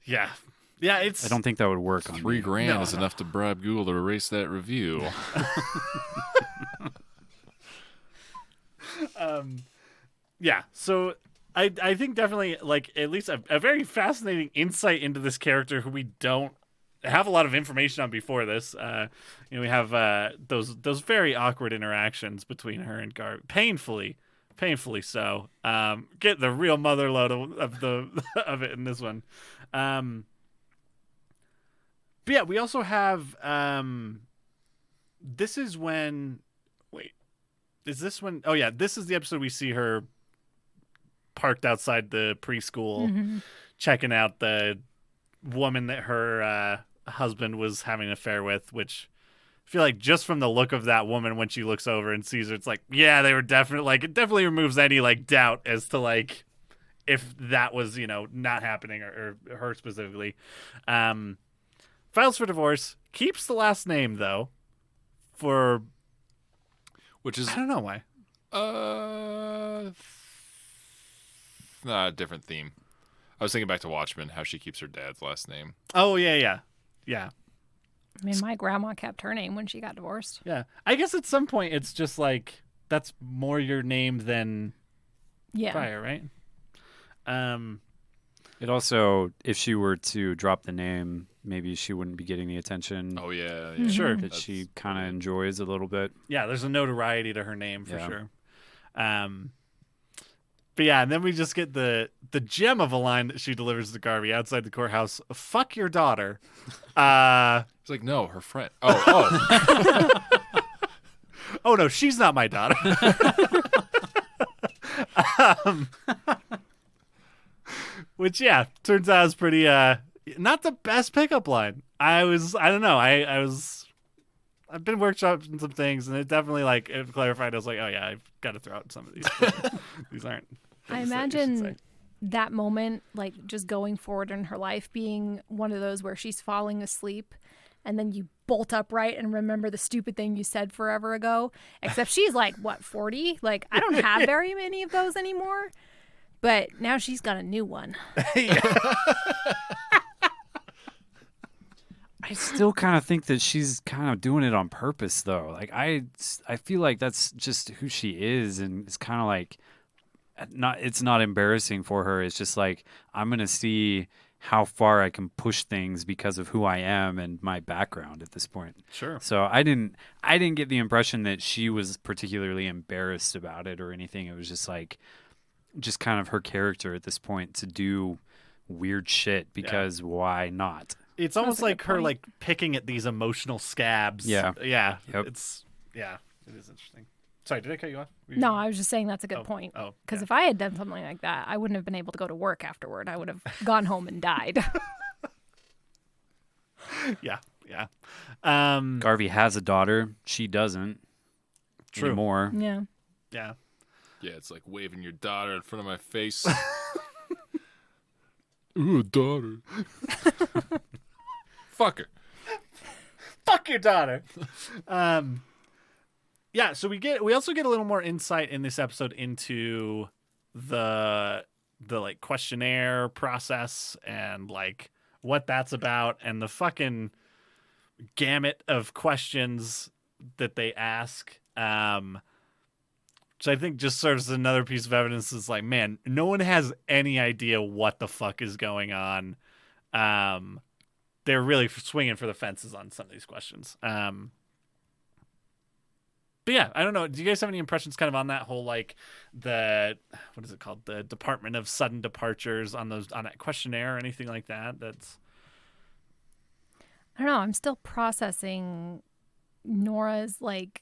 Yeah. Yeah, I don't think that would work on me. $3,000 is enough to bribe Google to erase that review. Yeah, so I think definitely, like, at least a very fascinating insight into this character who we don't have a lot of information on before this. We have those very awkward interactions between her and Gar, painfully so. Get the real mother load of it in this one. But yeah, we also have this is when is this when? Oh yeah, this is the episode we see her parked outside the preschool, checking out the woman that her husband was having an affair with. Which I feel like just from the look of that woman when she looks over and sees her, it's like, yeah, they were definitely like, it definitely removes any like doubt as to like if that was not happening or her specifically. Files for divorce, keeps the last name though, for. Which is I don't know why. Nah, different theme. I was thinking back to Watchmen, how she keeps her dad's last name. Oh yeah. I mean, my grandma kept her name when she got divorced. Yeah. I guess at some point it's just like that's more your name than prior, right? It also, if she were to drop the name, maybe she wouldn't be getting the attention Oh yeah. Sure. that she kind of enjoys a little bit. Yeah, there's a notoriety to her name for Yeah. sure. But yeah, and then we just get the gem of a line that she delivers to Garvey outside the courthouse. Fuck your daughter. It's like, no, her friend. Oh. Oh no, she's not my daughter. Which yeah, turns out is pretty not the best pickup line. I don't know. I've been workshopping some things, and it definitely like it clarified. I was like, oh yeah, I've got to throw out some of these. These aren't. I imagine that moment, like just going forward in her life, being one of those where she's falling asleep, and then you bolt upright and remember the stupid thing you said forever ago. Except she's like, what, 40? Like, I don't have very many of those anymore. But now she's got a new one. I still kind of think that she's kind of doing it on purpose, though. Like I feel like that's just who she is, and it's kind of like it's not embarrassing for her. It's just like, I'm gonna see how far I can push things because of who I am and my background at this point. Sure. So I didn't get the impression that she was particularly embarrassed about it or anything. It was just like, just kind of her character at this point to do weird shit because why not? It's almost a like good her point. like picking at these emotional scabs. Yeah. Yeah. Yep. It is interesting. Sorry, did I cut you off? No, I was just saying that's a good point. Oh, Because if I had done something like that, I wouldn't have been able to go to work afterward. I would have gone home and died. yeah. Garvey has a daughter. She doesn't True. anymore. Yeah. Yeah. Yeah, it's like waving your daughter in front of my face. Ooh, a daughter. Fuck her. Fuck your daughter. Yeah, so we also get a little more insight in this episode into the like questionnaire process and like what that's about and the fucking gamut of questions that they ask. Which I think just serves as another piece of evidence is like, man, no one has any idea what the fuck is going on. They're really swinging for the fences on some of these questions. But yeah, I don't know. Do you guys have any impressions kind of on that whole, like, what is it called? The Department of Sudden Departures on that questionnaire or anything like that? I don't know. I'm still processing Nora's, like,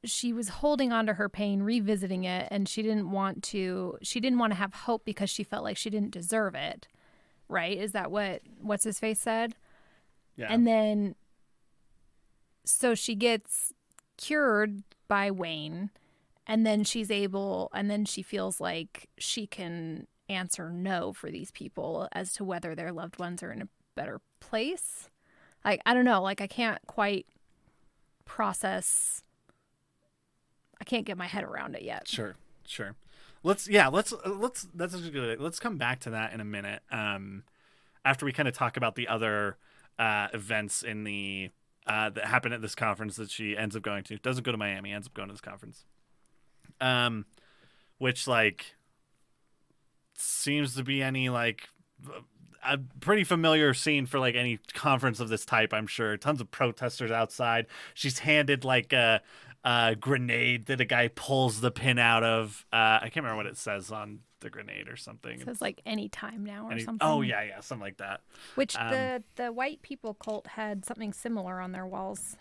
she was holding on to her pain, revisiting it, and she didn't want to have hope because she felt like she didn't deserve it. Right? Is that what's his face said? Yeah. And then, so she gets cured by Wayne, and then she feels like she can answer no for these people as to whether their loved ones are in a better place. Like, I don't know, like I can't quite process. I can't get my head around it yet. Sure. That's actually good. Let's come back to that in a minute. After we kind of talk about the other events in the that happen at this conference that she ends up going to. Doesn't go to Miami, ends up going to this conference. Which like seems to be any like a pretty familiar scene for like any conference of this type, I'm sure. Tons of protesters outside. She's handed like a grenade that a guy pulls the pin out of. I can't remember what it says on the grenade or something. It says like any time now or something. Oh yeah, something like that. Which the white people cult had something similar on their walls.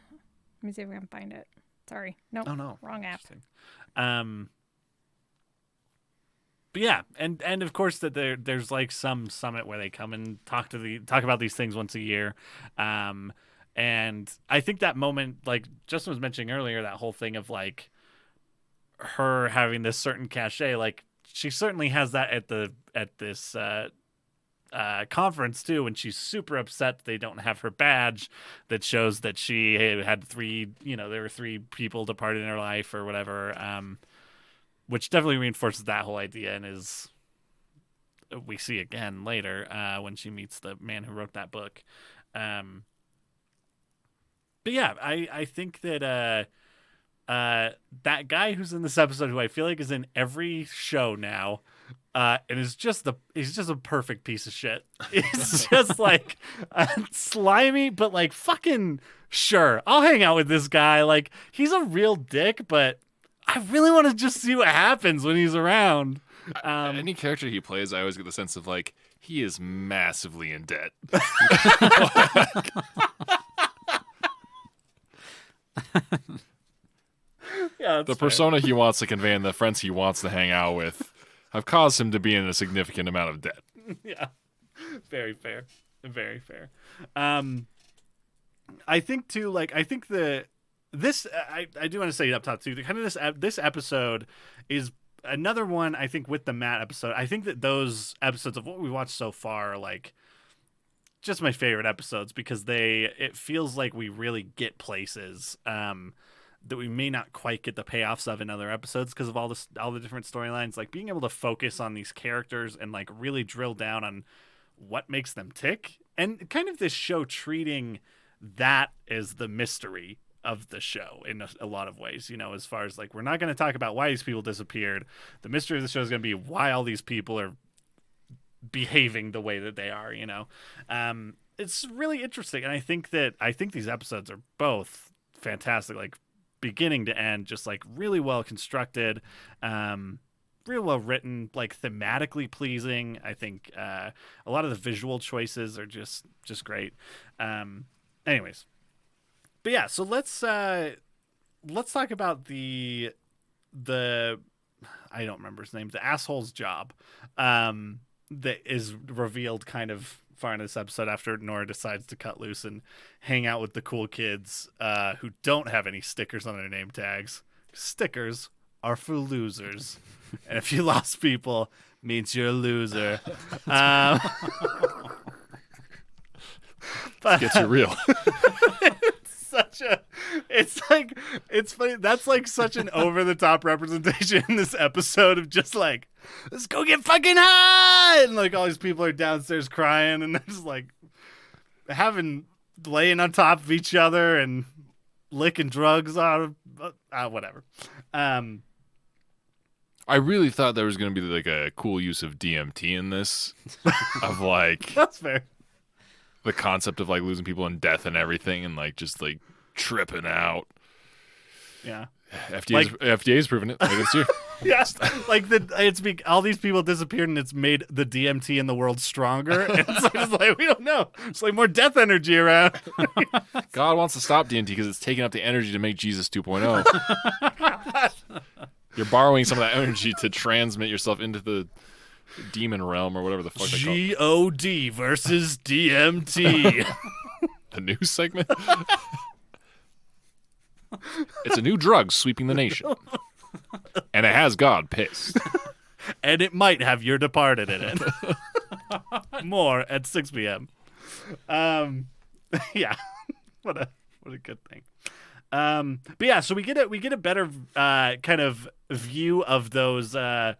Let me see if we can find it. Sorry. Nope. Oh no. Wrong app. But yeah, and of course that there's like some summit where they come and talk about these things once a year. And I think that moment, like Justin was mentioning earlier, that whole thing of like her having this certain cachet, like she certainly has that at this conference too, when she's super upset that they don't have her badge that shows that she had there were 3 people departed in her life or whatever, which definitely reinforces that whole idea and is we see again later when she meets the man who wrote that book. But yeah, I think that that guy who's in this episode, who I feel like is in every show now, and he's just a perfect piece of shit. It's just like slimy, but like fucking sure, I'll hang out with this guy. Like he's a real dick, but I really want to just see what happens when he's around. Any character he plays, I always get the sense of like he is massively in debt. Yeah, the persona he wants to convey and the friends he wants to hang out with have caused him to be in a significant amount of debt. Yeah, very fair. I think too. Like I think I do want to say up top too. Kind of this episode is another one. I think with the Matt episode, I think that those episodes of what we watched so far are like just my favorite episodes because it feels like we really get places that we may not quite get the payoffs of in other episodes because of all the different storylines. Like being able to focus on these characters and like really drill down on what makes them tick, and kind of this show treating that as the mystery of the show in a lot of ways, as far as like, we're not going to talk about why these people disappeared. The mystery of the show is going to be why all these people are behaving the way that they are, it's really interesting. And I think these episodes are both fantastic, like beginning to end, just like really well constructed, real well written, like thematically pleasing. I think a lot of the visual choices are just great. Anyways, but yeah, so let's talk about the I don't remember his name, the asshole's job that is revealed kind of far into this episode after Nora decides to cut loose and hang out with the cool kids who don't have any stickers on their name tags. Stickers are for losers. And if you lost people, means you're a loser. But Gets you real. it's funny. That's like such an over the top representation in this episode of just like, let's go get fucking high, and like all these people are downstairs crying, and they're just like laying on top of each other and licking drugs out of whatever. I really thought there was going to be like a cool use of DMT in this, of like That's fair. the concept of like losing people in death and everything, and like just like tripping out. Yeah. FDA's proven it later this year. Yeah, like all these people disappeared, and it's made the DMT in the world stronger. And so it's like, we don't know. It's like more death energy around. God wants to stop DMT because it's taking up the energy to make Jesus 2.0. You're borrowing some of that energy to transmit yourself into the demon realm or whatever the fuck they call it. God versus DMT. The news segment. It's a new drug sweeping the nation, and it has God pissed. And it might have your departed in it. More at 6 p.m. Yeah, what a good thing. But yeah, so we get a better kind of view of those. I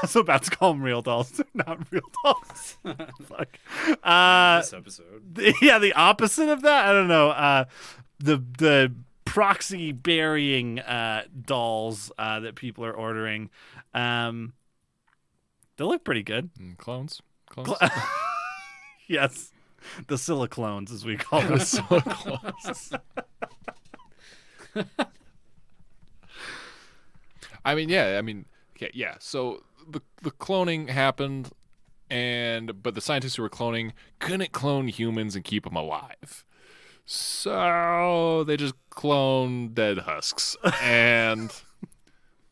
was about to call them real dolls. They're not real dolls. Fuck. This episode. The opposite of that. I don't know. The proxy burying dolls that people are ordering. They look pretty good. Clones. Yes, the siliclones, as we call them. Yeah. So the cloning happened, but the scientists who were cloning couldn't clone humans and keep them alive. So they just clone dead husks, and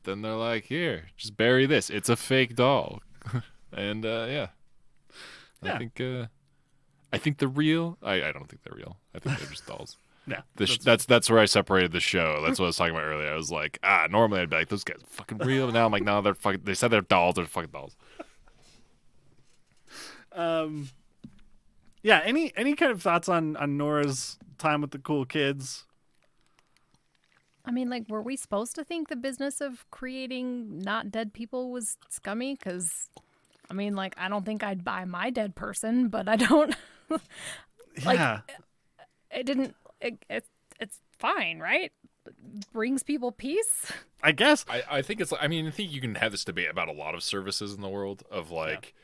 then they're like, "Here, just bury this. It's a fake doll." And I think they're real. I don't think they're real. I think they're just dolls. Yeah, that's where I separated the show. That's what I was talking about earlier. I was like, normally I'd be like, those guys are fucking real. But now I'm like, no, they're fucking. They said they're dolls. They're fucking dolls. Yeah. Any kind of thoughts on Nora's time with the cool kids? I mean, like, were we supposed to think the business of creating not dead people was scummy? Because, I mean, like, I don't think I'd buy my dead person, but I don't. Yeah. It didn't. It's fine, right? It brings people peace. I guess. I think it's. I mean, I think you can have this debate about a lot of services in the world of like.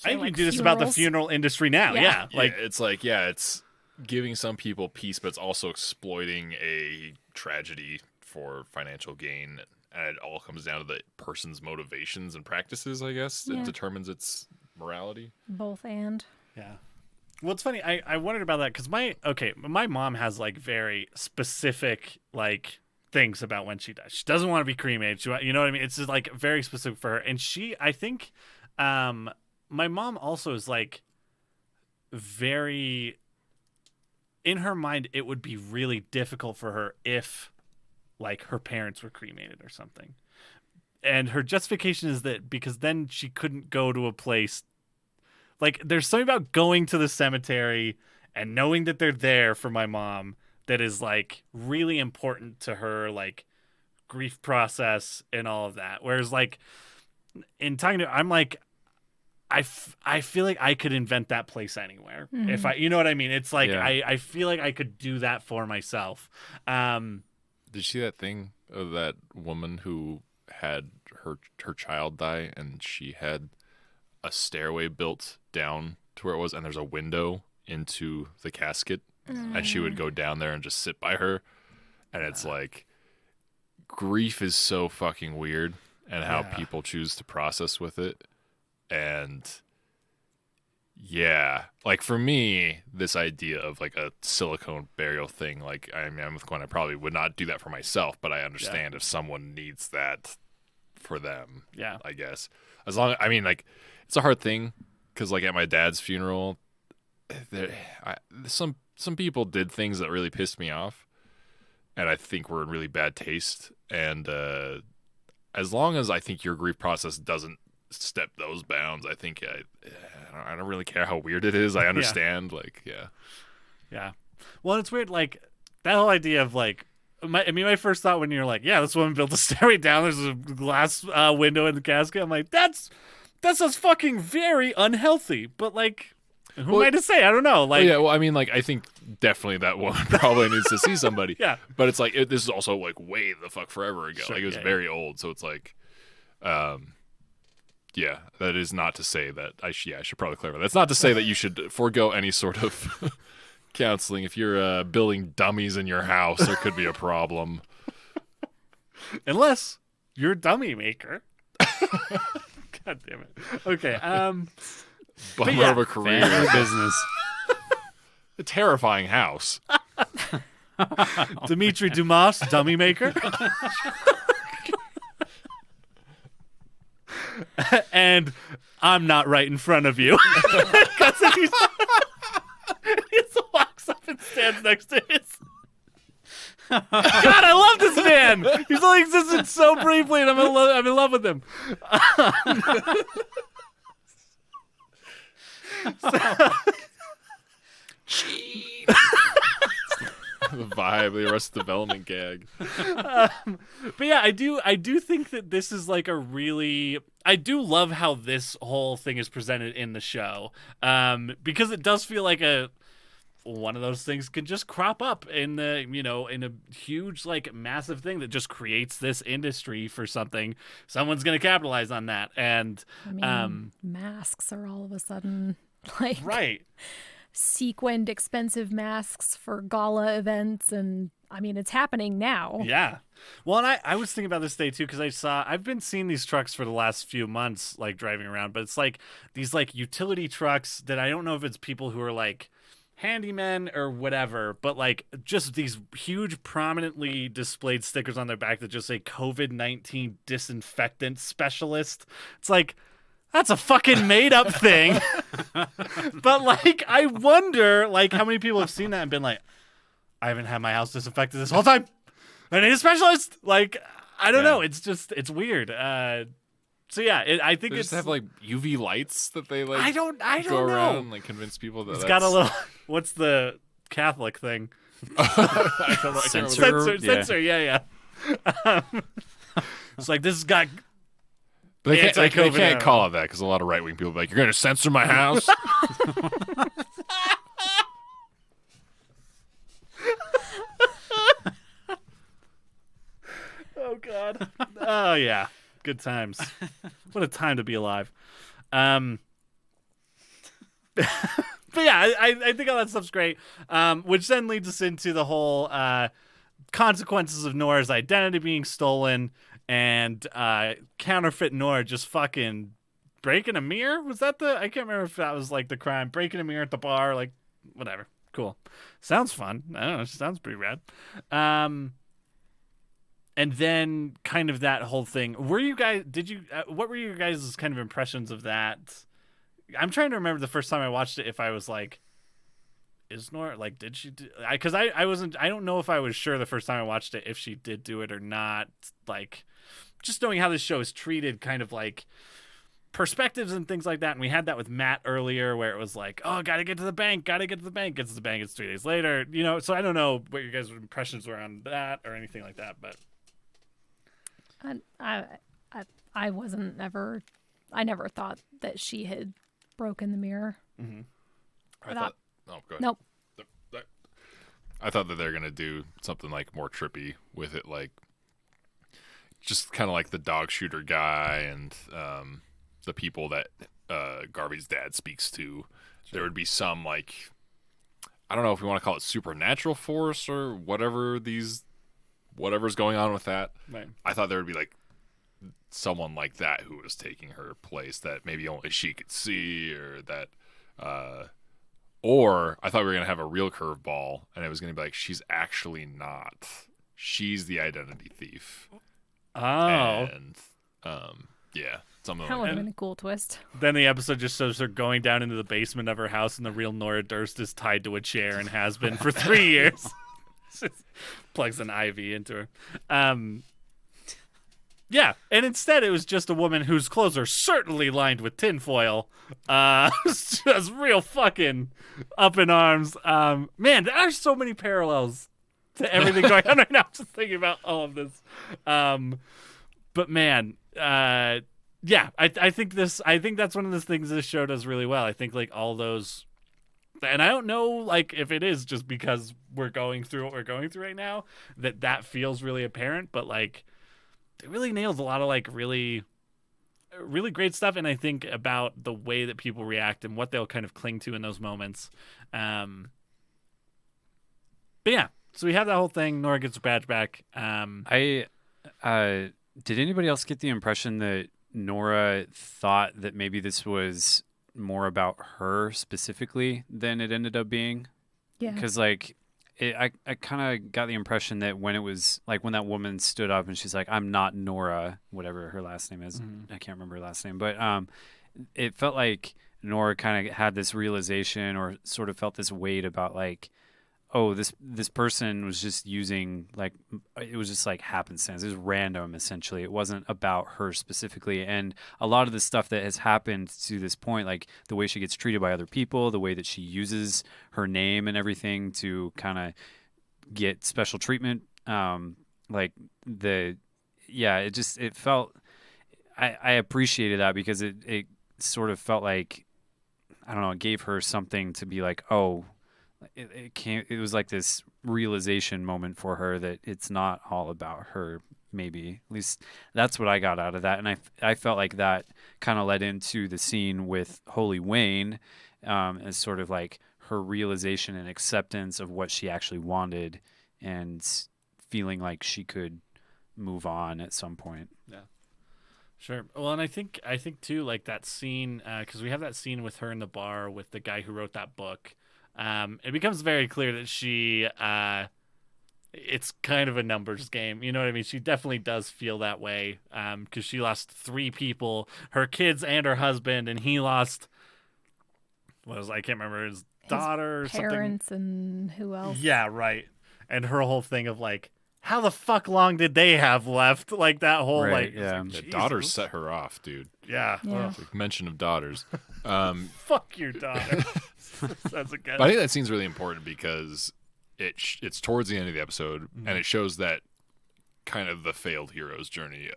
I think like you do this about the funerals. funeral industry now. Yeah. Yeah. It's giving some people peace, but it's also exploiting a tragedy for financial gain. And it all comes down to the person's motivations and practices, I guess. Yeah. It determines its morality. Both and. Yeah. Well, it's funny. I wondered about that because my mom has like very specific like things about when she dies. She doesn't want to be cremated. You know what I mean? It's just like very specific for her. And I think, my mom also is like very, in her mind, it would be really difficult for her if like her parents were cremated or something. And her justification is that because then she couldn't go to a place. Like, there's something about going to the cemetery and knowing that they're there for my mom that is, like, really important to her, like, grief process and all of that. Whereas, like, in talking to her, I'm like, I feel like I could invent that place anywhere. Mm-hmm. If you know what I mean? It's like, Yeah. I feel like I could do that for myself. Did you see that thing of that woman who had her child die and she had a stairway built down to where it was, and there's a window into the casket, and she would go down there and just sit by her, and it's like, grief is so fucking weird, and how people choose to process with it, and yeah, like for me, this idea of like a silicone burial thing, like I mean, I'm with Gwen, I probably would not do that for myself, but I understand if someone needs that for them. Yeah. I guess as long, I mean, like it's a hard thing because like at my dad's funeral, some people did things that really pissed me off, and I think we're in really bad taste. And as long as I think your grief process doesn't step those bounds, I think I don't really care how weird it is. I understand, Yeah. Well, it's weird, like that whole idea of like. My first thought when you're like, yeah, this woman built a stairway down. There's a glass window in the casket. I'm like, that's just fucking very unhealthy. But like, who am I to say? I don't know. Like, well, I mean, like, I think definitely that woman probably needs to see somebody. Yeah. But it's like this is also like way the fuck forever ago. Sure, like it was very old, so it's like, yeah, that is not to say that I should probably clarify. That's not to say that you should forego any sort of counseling. If you're building dummies in your house, there could be a problem. Unless you're a dummy maker. God damn it. Okay. Bummer of a career. Family business. A terrifying house. Dimitri Dumas, dummy maker. And I'm not right in front of you. Because he walks up and stands next to his. God, I love this man. He's only existed so briefly, and I'm in love with him. The vibe, the Arrested Development gag. But yeah, I do think that this is like a really. I do love how this whole thing is presented in the show, because it does feel like one of those things can just crop up in the in a huge like massive thing that just creates this industry for something. Someone's gonna capitalize on that, and I mean, masks are all of a sudden like right. sequined expensive masks for gala events, and I mean it's happening now. Yeah. Well, and I was thinking about this day too, because I've been seeing these trucks for the last few months, like driving around, but it's like these like utility trucks that I don't know if it's people who are like handymen or whatever, but like just these huge prominently displayed stickers on their back that just say COVID-19 disinfectant specialist. It's like, that's a fucking made up thing. But like, I wonder like how many people have seen that and been like, I haven't had my house disinfected this whole time. I need a specialist. Like, I don't know. It's just, it's weird. So yeah, I think They it's just have like UV lights that they like. I don't go around know. and like convince people that It's got a little. What's the Catholic thing? I don't know. I can't remember. Censor. Yeah. It's like this has got. But they Anti-COVID can't now. call it that because a lot of right wing people be like, "You're going to censor my house." Oh God. Oh yeah. Good times. What a time to be alive. But yeah, I think all that stuff's great. Which then leads us into the whole consequences of Nora's identity being stolen and counterfeit Nora just fucking breaking a mirror. Was that I can't remember if that was like the crime. Breaking a mirror at the bar, like whatever. Cool. Sounds fun. I don't know. Sounds pretty rad. And then kind of that whole thing. What were your guys' kind of impressions of that? I'm trying to remember the first time I watched it if I was like, is Nora, like, did she do, because I don't know if I was sure the first time I watched it if she did do it or not. Like, just knowing how this show is treated kind of like perspectives and things like that. And we had that with Matt earlier where it was like, oh, gotta get to the bank. Gets to the bank, it's 3 days later. So I don't know what your guys' impressions were on that or anything like that, but. I wasn't ever. I never thought that she had broken the mirror. Mm-hmm. I thought. Oh, go ahead. Nope. I thought that they're gonna do something like more trippy with it, like just kind of like the dog shooter guy and the people that Garvey's dad speaks to. Sure. There would be some like, I don't know if we want to call it supernatural force or whatever's going on with that. Right. I thought there would be like someone like that who was taking her place that maybe only she could see, or that or I thought we were going to have a real curveball and it was going to be like, she's actually not. She's the identity thief. Oh. And yeah, something That like would have that. been a cool twist. Then the episode just shows her going down into the basement of her house and the real Nora Durst is tied to a chair and has been for 3 years. Plugs an IV into her. Yeah, and instead it was just a woman whose clothes are certainly lined with tinfoil. Just real fucking up in arms. Man, there are so many parallels to everything going on right now. I'm just thinking about all of this. But man, yeah, I think that's one of the things this show does really well. I think like all those, and I don't know like if it is just because we're going through what we're going through right now that feels really apparent, but like it really nails a lot of like really great stuff. And I think about the way that people react and what they'll kind of cling to in those moments. But yeah, so we have that whole thing. Nora gets her badge back. I did anybody else get the impression that Nora thought that maybe this was more about her specifically than it ended up being? Yeah. Because like I kind of got the impression that when it was like when that woman stood up and she's like, I'm not Nora, whatever her last name is. I can't remember her last name, but it felt like Nora kind of had this realization or sort of felt this weight about like, oh, this person was just using like, it was just like happenstance. It was random, essentially. It wasn't about her specifically. And a lot of the stuff that has happened to this point, like the way she gets treated by other people, the way that she uses her name and everything to kind of get special treatment, it felt, I appreciated that because it sort of felt like, I don't know, it gave her something to be like, oh, it was like this realization moment for her that it's not all about her. Maybe at least that's what I got out of that. And I felt like that kind of led into the scene with Holy Wayne, as sort of like her realization and acceptance of what she actually wanted and feeling like she could move on at some point. Yeah. Sure. Well, and I think too, like that scene, because we have that scene with her in the bar with the guy who wrote that book. It becomes very clear that she, it's kind of a numbers game. You know what I mean? She definitely does feel that way. Because she lost 3 people, her kids and her husband, and he lost, I can't remember, his daughter or something. Parents and who else? Yeah, right. And her whole thing of like, how the fuck long did they have left? Like that whole Right, like, yeah. The daughters set her off, dude. Yeah. Yeah. Like, mention of daughters. Fuck your daughter. That's a good. But I think that scene's really important because it's towards the end of the episode, and it shows that kind of the failed hero's journey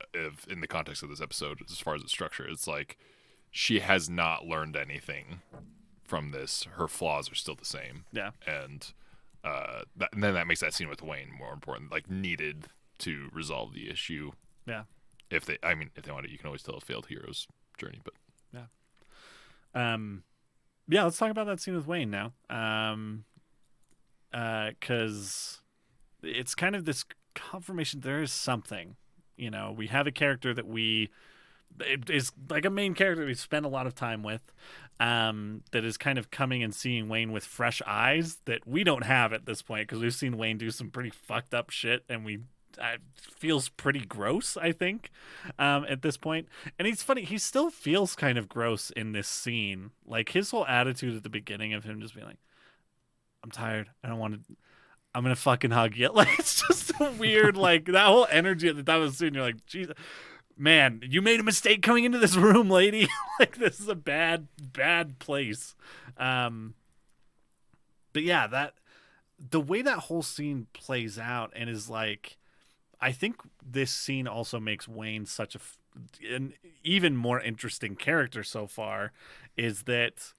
in the context of this episode as far as its structure. It's like she has not learned anything from this. Her flaws are still the same. Yeah. And then that makes that scene with Wayne more important, like needed to resolve the issue. Yeah. If they want it, you can always tell a failed hero's journey, but yeah, let's talk about that scene with Wayne now. Because it's kind of this confirmation there is something. You know, we have a character that it is like a main character we spend a lot of time with, that is kind of coming and seeing Wayne with fresh eyes that we don't have at this point because we've seen Wayne do some pretty fucked up shit, and it feels pretty gross, I think, at this point. And he's funny. He still feels kind of gross in this scene. Like his whole attitude at the beginning of him just being like, I'm tired. I don't want to. I'm going to fucking hug you. Like, it's just a weird, like that whole energy at the top of the scene. You're like, Jesus, man, you made a mistake coming into this room, lady. Like, this is a bad, bad place. But yeah, the way that whole scene plays out and is like, I think this scene also makes Wayne such an even more interesting character so far, is that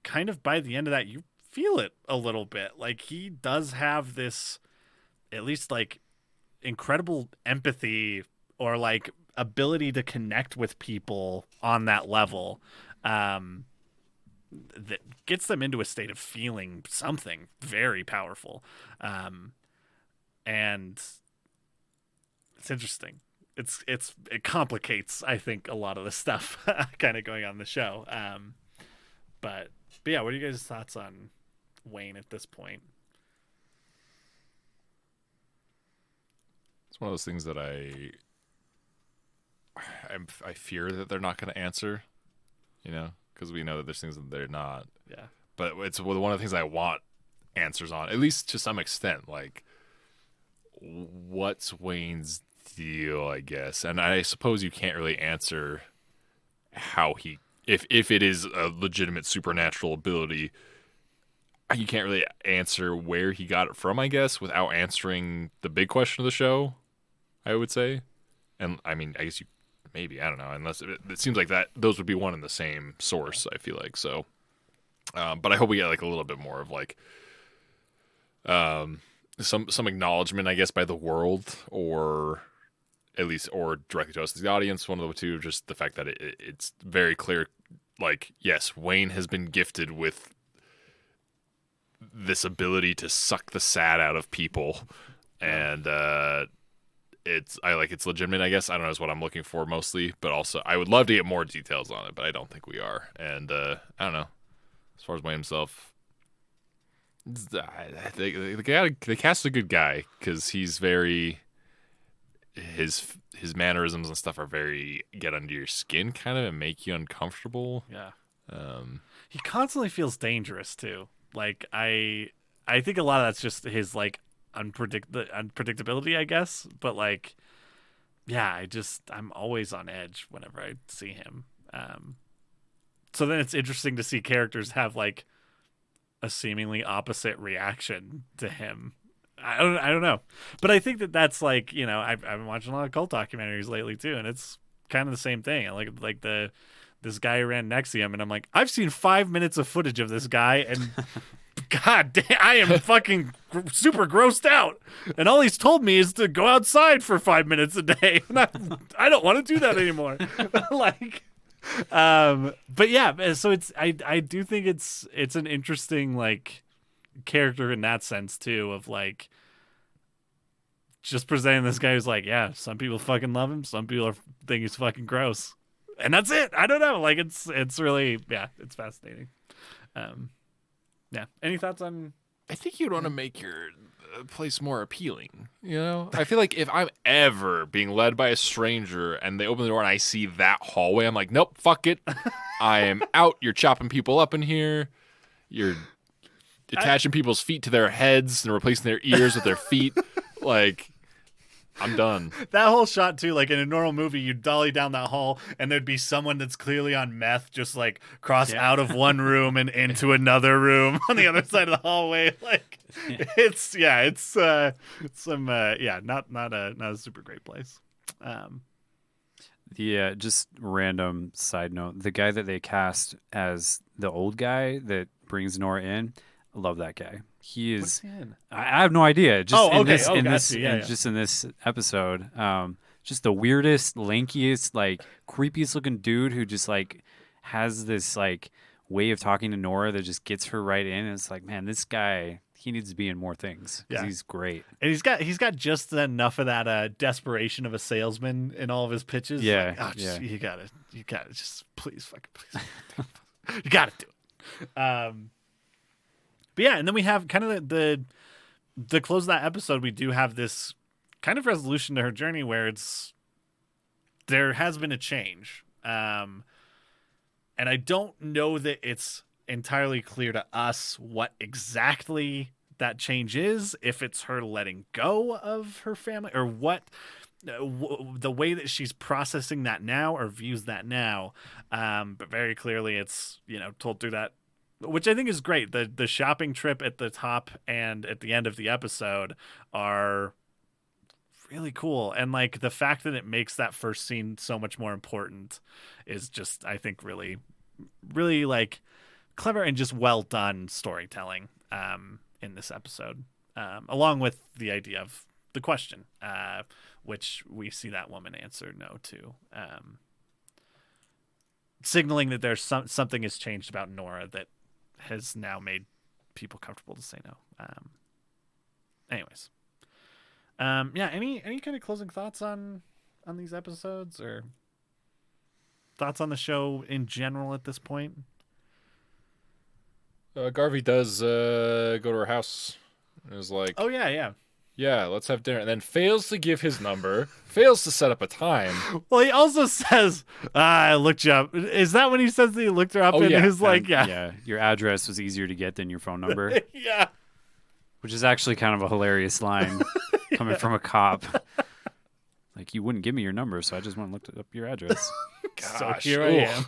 kind of by the end of that, you feel it a little bit. Like he does have this, at least like incredible empathy or like ability to connect with people on that level, that gets them into a state of feeling something very powerful. And it's interesting. It complicates, I think, a lot of the stuff kind of going on in the show. But yeah, what are you guys' thoughts on Wayne at this point? it's one of those things that I fear that they're not going to answer, you know, because we know that there's things that they're not. Yeah. But it's one of the things I want answers on, at least to some extent. Like, what's Wayne's deal, I guess. And I suppose you can't really answer how he, if it is a legitimate supernatural ability, you can't really answer where he got it from, I guess, without answering the big question of the show, I would say. And I mean, I guess you maybe, I don't know, unless it seems like that those would be one and the same source, I feel like. So but I hope we get like a little bit more of like some acknowledgement, I guess, by the world, or at least, or directly to us as the audience, one of the two. Just the fact that it's very clear, like, yes, Wayne has been gifted with this ability to suck the sad out of people, and it's legitimate, I guess. I don't know, is what I'm looking for mostly, but also I would love to get more details on it, but I don't think we are. And I don't know, as far as Wayne himself, they cast a good guy, because he's very, his mannerisms and stuff are very get under your skin kind of and make you uncomfortable. Yeah. He constantly feels dangerous too. Like I think a lot of that's just his like unpredictability, I guess. But like, yeah, I'm always on edge whenever I see him. So then it's interesting to see characters have like a seemingly opposite reaction to him. I don't know, but I think that's like, you know, I've been watching a lot of cult documentaries lately too, and it's kind of the same thing. Like this guy who ran Nexium, and I'm like, I've seen 5 minutes of footage of this guy, and God damn, I am fucking super grossed out. And all he's told me is to go outside for 5 minutes a day, and I don't want to do that anymore. Like, but yeah, so I do think it's an interesting like character in that sense too, of like just presenting this guy who's like, yeah, some people fucking love him, some people think he's fucking gross, and that's it. I don't know, like it's really, yeah, it's fascinating. Yeah, any thoughts on? I think you'd want to make your place more appealing, you know? I feel like if I'm ever being led by a stranger and they open the door and I see that hallway, I'm like, nope, fuck it, I am out. You're chopping people up in here, you're attaching people's feet to their heads and replacing their ears with their feet. Like, I'm done. That whole shot too, like in a normal movie, you'd dolly down that hall and there'd be someone that's clearly on meth just like cross out of one room and into another room on the other side of the hallway. Like it's not a super great place. Just random side note, the guy that they cast as the old guy that brings Nora in, I love that guy. He is. What's he in? I have no idea. Just in Gotcha. in this episode, just the weirdest, lankiest, like creepiest looking dude who just like has this like way of talking to Nora that just gets her right in. And it's like, man, this guy, he needs to be in more things because he's great. And he's got just enough of that desperation of a salesman in all of his pitches. Yeah, like, you got it. Just please, you got to do it. But yeah, and then we have kind of the close of that episode. We do have this kind of resolution to her journey where there has been a change, and I don't know that it's entirely clear to us what exactly that change is. If it's her letting go of her family, or what the way that she's processing that now or views that now. But very clearly, it's, you know, told through that. Which I think is great. The shopping trip at the top and at the end of the episode are really cool. And like the fact that it makes that first scene so much more important is just, I think, really, really like clever and just well done storytelling in this episode. Along with the idea of the question, which we see that woman answer no to. Signaling that there's something has changed about Nora that has now made people comfortable to say no. Anyways, any kind of closing thoughts on these episodes, or thoughts on the show in general at this point? Garvey does go to her house. It was like, oh yeah, let's have dinner, and then fails to give his number, fails to set up a time. Well, he also says, I looked you up. Is that when he says that he looked her up? His like, yeah, your address was easier to get than your phone number. Yeah. Which is actually kind of a hilarious line. coming from a cop. Like, you wouldn't give me your number, so I just went and looked up your address. So Gosh, here I am.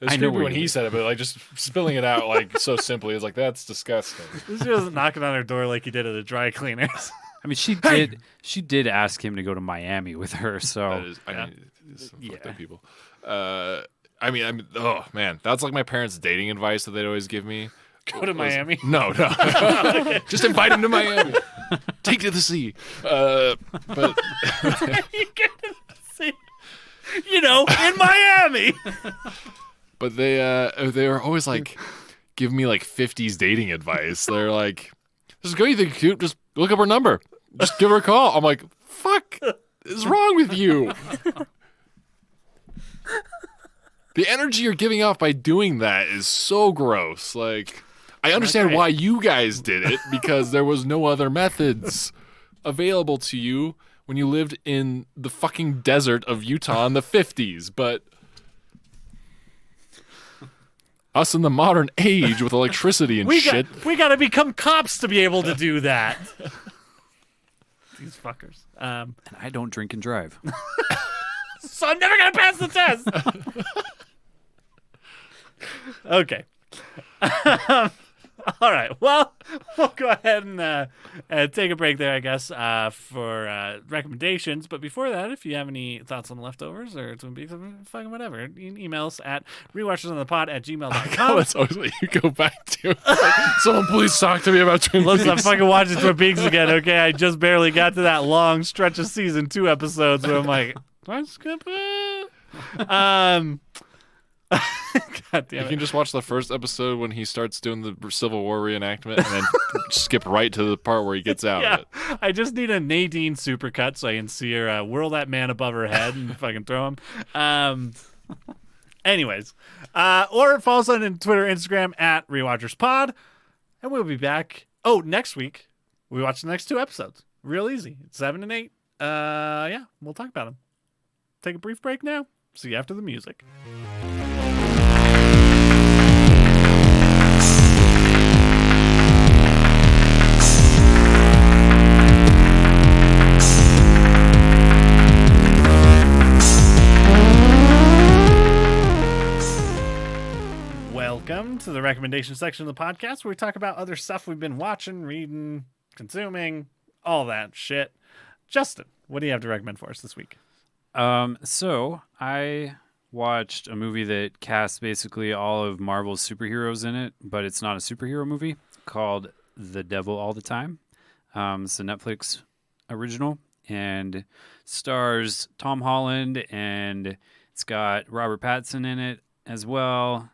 It was I know creepy where when you he live. said it, but like just spilling it out like so simply is like that's disgusting. This wasn't knocking on her door like he did at the dry cleaners. I mean, she did ask him to go to Miami with her, so That is, I yeah. mean, it's some fucked Yeah. up people. Oh man, that's like my parents' dating advice that they'd always give me. Go to Miami. No, just invite him to Miami. Take to the sea. But You get to see, in Miami. but they were always like give me like 50s dating advice. They're like, "This girl you think cute? Just look up her number. Just give her a call." I'm like, "Fuck is wrong with you?" The energy you're giving off by doing that is so gross. Like, I understand Okay. why you guys did it because there was no other methods available to you when you lived in the fucking desert of Utah in the 50s, but us in the modern age with electricity and shit. We got to become cops to be able to do that. These fuckers. and I don't drink and drive. So I'm never gonna pass the test. Okay. All right. Well, we'll go ahead and take a break there, I guess, for recommendations. But before that, if you have any thoughts on the leftovers or Twin Peaks, fucking whatever, you can email us at rewatchersonthepod@gmail.com. That's always what you go back to. Like, someone please talk to me about Twin Listen, I'm Peaks. fucking watching Twin Peaks again, okay? I just barely got to that long stretch of season 2 episodes where I'm like, do I skip it? God damn You it. can just watch the first episode when he starts doing the Civil War reenactment and then skip right to the part where he gets out Yeah, of it. I just need a Nadine supercut so I can see her whirl that man above her head and fucking throw him. Anyways, or follow us on Twitter, Instagram at RewatchersPod, and we'll be back. Oh, next week we watch the next 2 episodes. Real easy. It's 7 and 8. Yeah, we'll talk about them. Take a brief break now. See you after the music. Welcome to the recommendation section of the podcast where we talk about other stuff we've been watching, reading, consuming, all that shit. Justin, what do you have to recommend for us this week? So I watched a movie that casts basically all of Marvel's superheroes in it, but it's not a superhero movie. It's called The Devil All the Time. It's a Netflix original and stars Tom Holland, and it's got Robert Pattinson in it as well.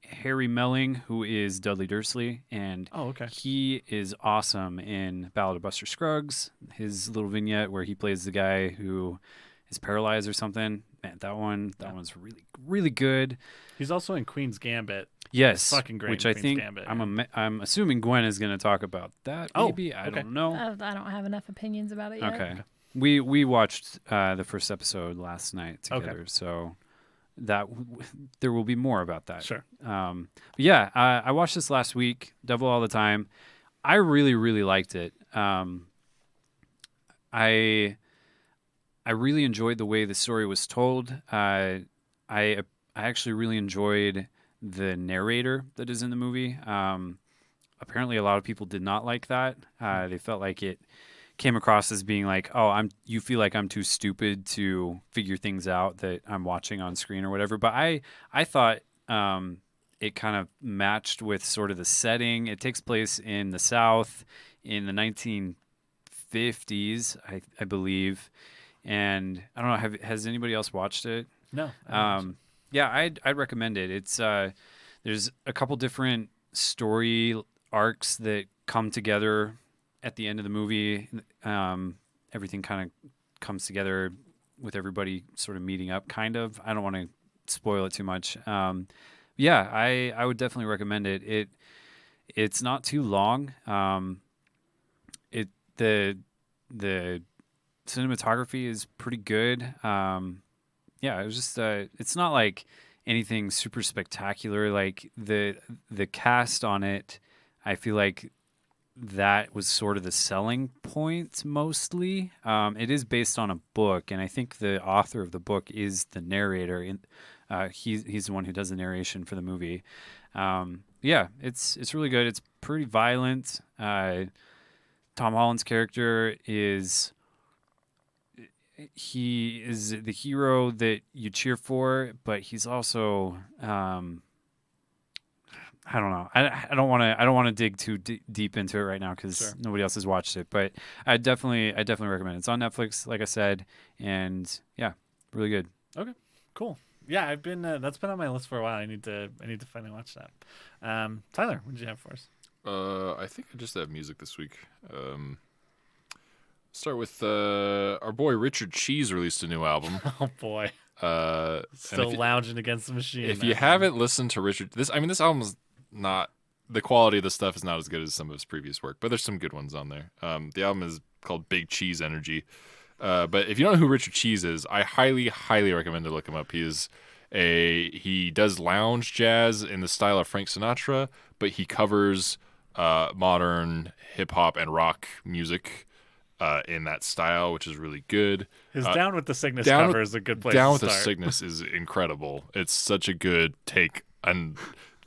Harry Melling, who is Dudley Dursley, and Oh, okay. he is awesome in Ballad of Buster Scruggs. His little vignette where he plays the guy who is paralyzed or something. Man, that one's really, really good. He's also in Queen's Gambit. Yes, Fucking great which in I Queen's think Gambit, I'm assuming Gwen is going to talk about that. Oh, Maybe I okay. don't know. I don't have enough opinions about it yet. Okay, we watched the first episode last night together, so that there will be more about that. Sure. But yeah, I watched this last week, Devil All the Time. I really, really liked it. I really enjoyed the way the story was told. I actually really enjoyed the narrator that is in the movie. Apparently, a lot of people did not like that. They felt like it came across as being like, "Oh, you feel like I'm too stupid to figure things out that I'm watching on screen or whatever." But I thought it kind of matched with sort of the setting. It takes place in the South in the 1950s, I believe. And I don't know, has anybody else watched it? No. Yeah, I'd recommend it. It's there's a couple different story arcs that come together at the end of the movie. Everything kind of comes together with everybody sort of meeting up, kind of. I don't want to spoil it too much. Yeah, I would definitely recommend it. It's not too long. The cinematography is pretty good. Yeah, it was just it's not like anything super spectacular. Like the cast on it, I feel like that was sort of the selling point mostly. It is based on a book, and I think the author of the book is the narrator. He's the one who does the narration for the movie. Yeah, it's really good. It's pretty violent. Tom Holland's character is the hero that you cheer for, but he's also I don't know. I don't want to dig too deep into it right now because nobody else has watched it. But I definitely recommend it. It's on Netflix, like I said, and yeah, really good. Okay, cool. Yeah, I've been that's been on my list for a while. I need to finally watch that. Tyler, what did you have for us? I think I just have music this week. Start with our boy Richard Cheese released a new album. Oh boy. Still lounging against the machine. If you haven't listened to Richard, this album's not, the quality of the stuff is not as good as some of his previous work, but there's some good ones on there. The album is called Big Cheese Energy. But if you don't know who Richard Cheese is, I highly, highly recommend to look him up. He does lounge jazz in the style of Frank Sinatra, but he covers modern hip hop and rock music in that style, which is really good. His Down with the Sickness cover is a good place Down to with start. the Sickness is incredible. It's such a good take on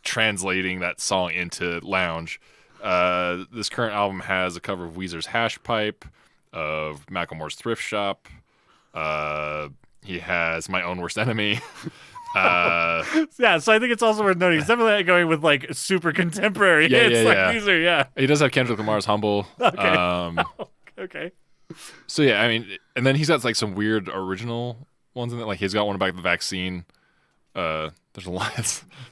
translating that song into lounge. This current album has a cover of Weezer's Hash Pipe, of Macklemore's Thrift Shop. He has My Own Worst Enemy. Yeah, so I think it's also worth noting he's definitely going with like super contemporary hits. These are He does have Kendrick Lamar's Humble. Okay. Okay. So yeah, I mean, and then he's got like some weird original ones in there. Like he's got one about the vaccine. There's a line.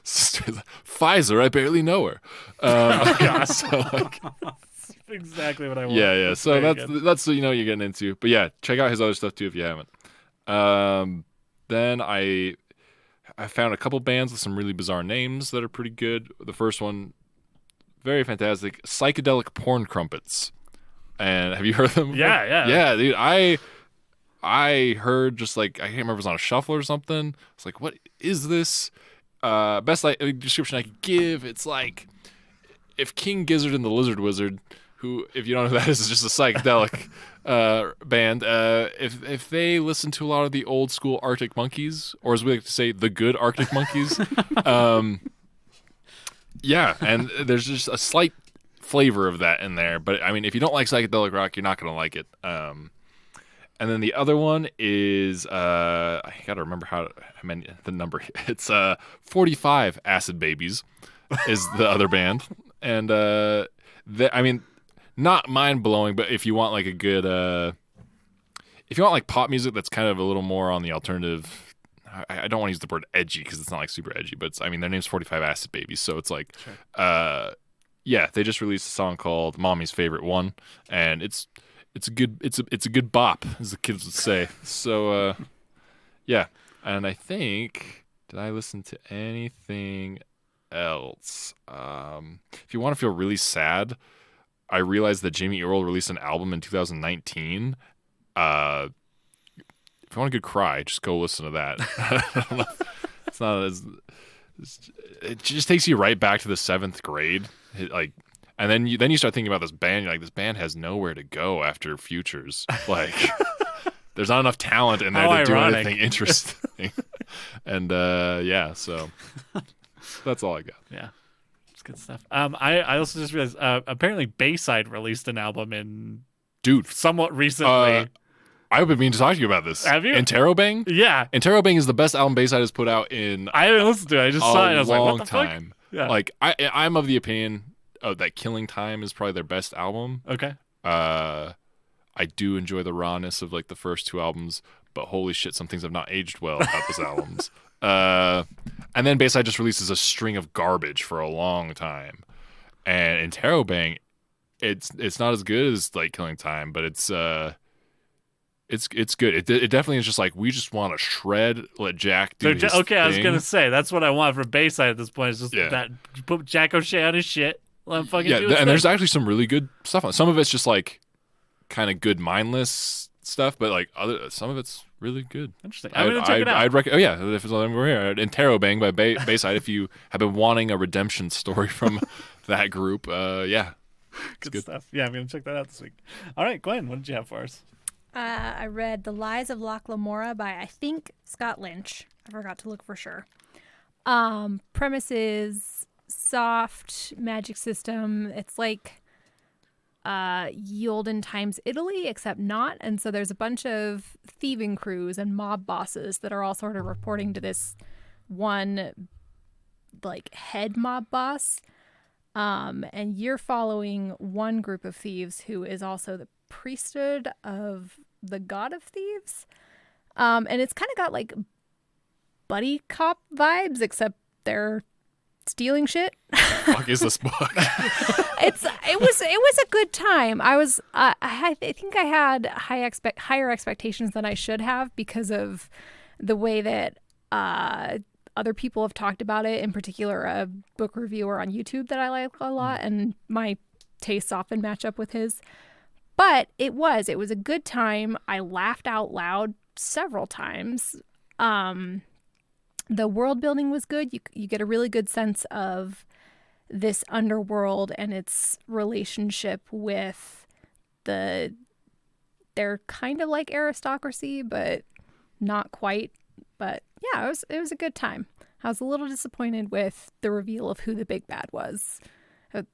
Pfizer, I barely know her. So like, That's exactly what I want. yeah. So that's what you're getting into. But yeah, check out his other stuff too if you haven't. Then I found a couple bands with some really bizarre names that are pretty good. The first one, very fantastic, Psychedelic Porn Crumpets. And have you heard of them? Yeah, dude. I heard just like, I can't remember if it was on a shuffle or something. It's like, what is this? Best description I could give, it's like if King Gizzard and the Lizard Wizard, who, if you don't know who that is just a psychedelic band, if they listen to a lot of the old school Arctic Monkeys, or as we like to say, the good Arctic Monkeys, yeah, and there's just a slight flavor of that in there. But I mean, if you don't like psychedelic rock, you're not going to like it. And then the other one is I gotta remember the number. It's 45 Acid Babies is the other band, and I mean, not mind blowing, but if you want like a good if you want like pop music that's kind of a little more on the alternative, I don't want to use the word edgy because it's not like super edgy, but I mean their name's 45 Acid Babies, so it's like yeah, they just released a song called Mommy's Favorite One, and it's a good bop, as the kids would say. So yeah, and I think, did I listen to anything else? If you want to feel really sad, I realized that Jamie Earl released an album in 2019. If you want a good cry, just go listen to that. It's not as, it just takes you right back to the 7th grade. And then you start thinking about this band. You're like, this band has nowhere to go after Futures. Like, there's not enough talent in there to do anything interesting. And yeah, so that's all I got. Yeah, it's good stuff. I also just realized apparently Bayside released an album in somewhat recently. I've been meaning to talk to you about this. Have you? Interrobang? Yeah. Interrobang is the best album Bayside has put out in I haven't listened to it. I just saw it. I was like, what the time. Fuck? Yeah. Like, I'm of the opinion that Killing Time is probably their best album. Okay. I do enjoy the rawness of like the first 2 albums, but holy shit, some things have not aged well about those albums. And then Bayside just releases a string of garbage for a long time. And Interrobang, it's not as good as like Killing Time, but it's good. It definitely is just like, we just want to shred, let Jack do his okay, thing. I was gonna say that's what I want from Bayside at this point. Is just that put Jack O'Shea on his shit. Let him fucking do his and thing. there's actually some really good stuff on it. Some of it's just like kind of good mindless stuff, but like some of it's really good. Interesting. I'm gonna check it out. I'd recommend. Oh yeah, if it's over here, Interrobang by Bayside. If you have been wanting a redemption story from that group, yeah, Good stuff. Yeah, I'm gonna check that out this week. All right, Gwen, what did you have for us? I read The Lies of Loch Lamora by, I think, Scott Lynch. I forgot to look for sure. Premise is soft magic system. It's like Ye Olden Times Italy, except not. And so there's a bunch of thieving crews and mob bosses that are all sort of reporting to this one like head mob boss. And you're following one group of thieves who is also the priesthood of the god of thieves. And it's kind of got like buddy cop vibes, except they're stealing shit. Fuck is this book? It was a good time. I think I had higher expectations than I should have because of the way that other people have talked about it, in particular a book reviewer on YouTube that I like a lot, and my tastes often match up with his. But it was a good time. I laughed out loud several times. The world building was good. You get a really good sense of this underworld and its relationship with they're kind of like aristocracy, but not quite. But yeah, it was a good time. I was a little disappointed with the reveal of who the big bad was.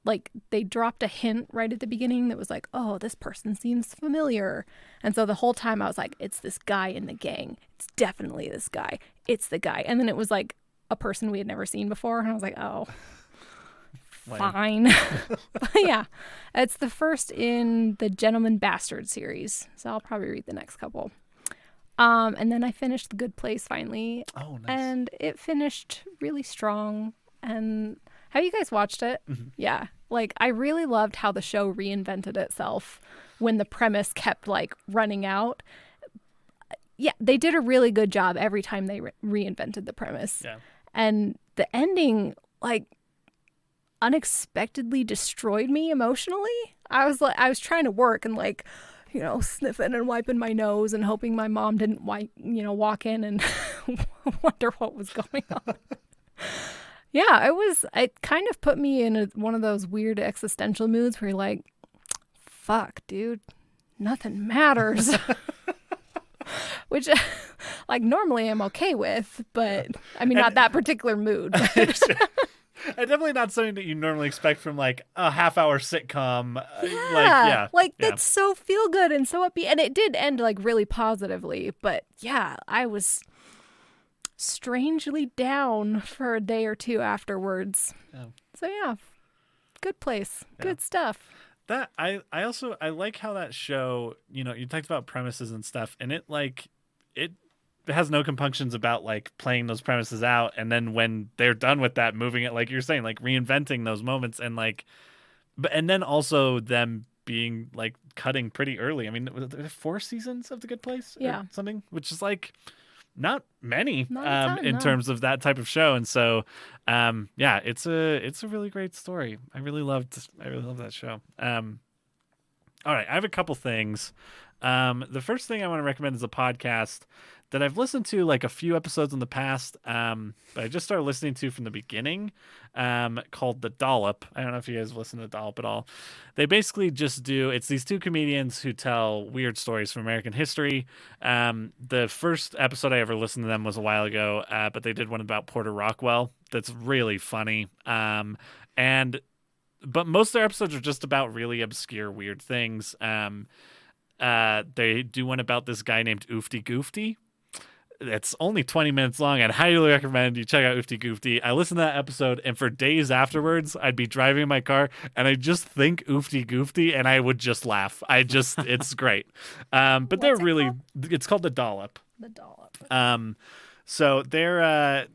Like, they dropped a hint right at the beginning that was like, oh, this person seems familiar. And so the whole time I was like, it's this guy in the gang. It's definitely this guy. It's the guy. And then it was like a person we had never seen before. And I was like, oh, fine. But yeah, it's the first in the Gentleman Bastard series. So I'll probably read the next couple. And then I finished The Good Place finally. Oh, nice. And it finished really strong. And have you guys watched it? Mm-hmm. Yeah. Like, I really loved how the show reinvented itself when the premise kept like running out. Yeah, they did a really good job every time they reinvented the premise. Yeah. And the ending, like, unexpectedly destroyed me emotionally. I was trying to work and like, you know, sniffing and wiping my nose and hoping my mom didn't walk in and wonder what was going on. Yeah, it kind of put me in one of those weird existential moods where you're like, fuck, dude, nothing matters. Which, like, normally I'm okay with, but I mean, not that particular mood. Definitely not something that you normally expect from like a half-hour sitcom. That's so feel good and so upbeat, and it did end like really positively. But yeah, I was strangely down for a day or two afterwards. Yeah. So yeah, Good Place, good stuff. That I like how that show, you know, you talked about premises and stuff, and it has no compunctions about like playing those premises out, and then when they're done with that, moving it, like you're saying, like reinventing those moments, and like, and then also them being like cutting pretty early. I mean, there 4 seasons of The Good Place, or something, which is like not many in terms of that type of show, and so yeah, it's a really great story. I really loved that show. All right, I have a couple things. The first thing I want to recommend is a podcast that I've listened to like a few episodes in the past, but I just started listening to from the beginning, called The Dollop. I don't know if you guys listen to The Dollop at all. They basically just it's these 2 comedians who tell weird stories from American history. The first episode I ever listened to them was a while ago, but they did one about Porter Rockwell that's really funny. But most of their episodes are just about really obscure, weird things. They do one about this guy named Oofty Goofty. It's only 20 minutes long. I'd highly recommend you check out Oofty Goofty. I listened to that episode, and for days afterwards, I'd be driving in my car, and I just think Oofty Goofty, and I would just laugh. It's great. But What's they're it really, called? it's called The Dollop. The Dollop. So they're,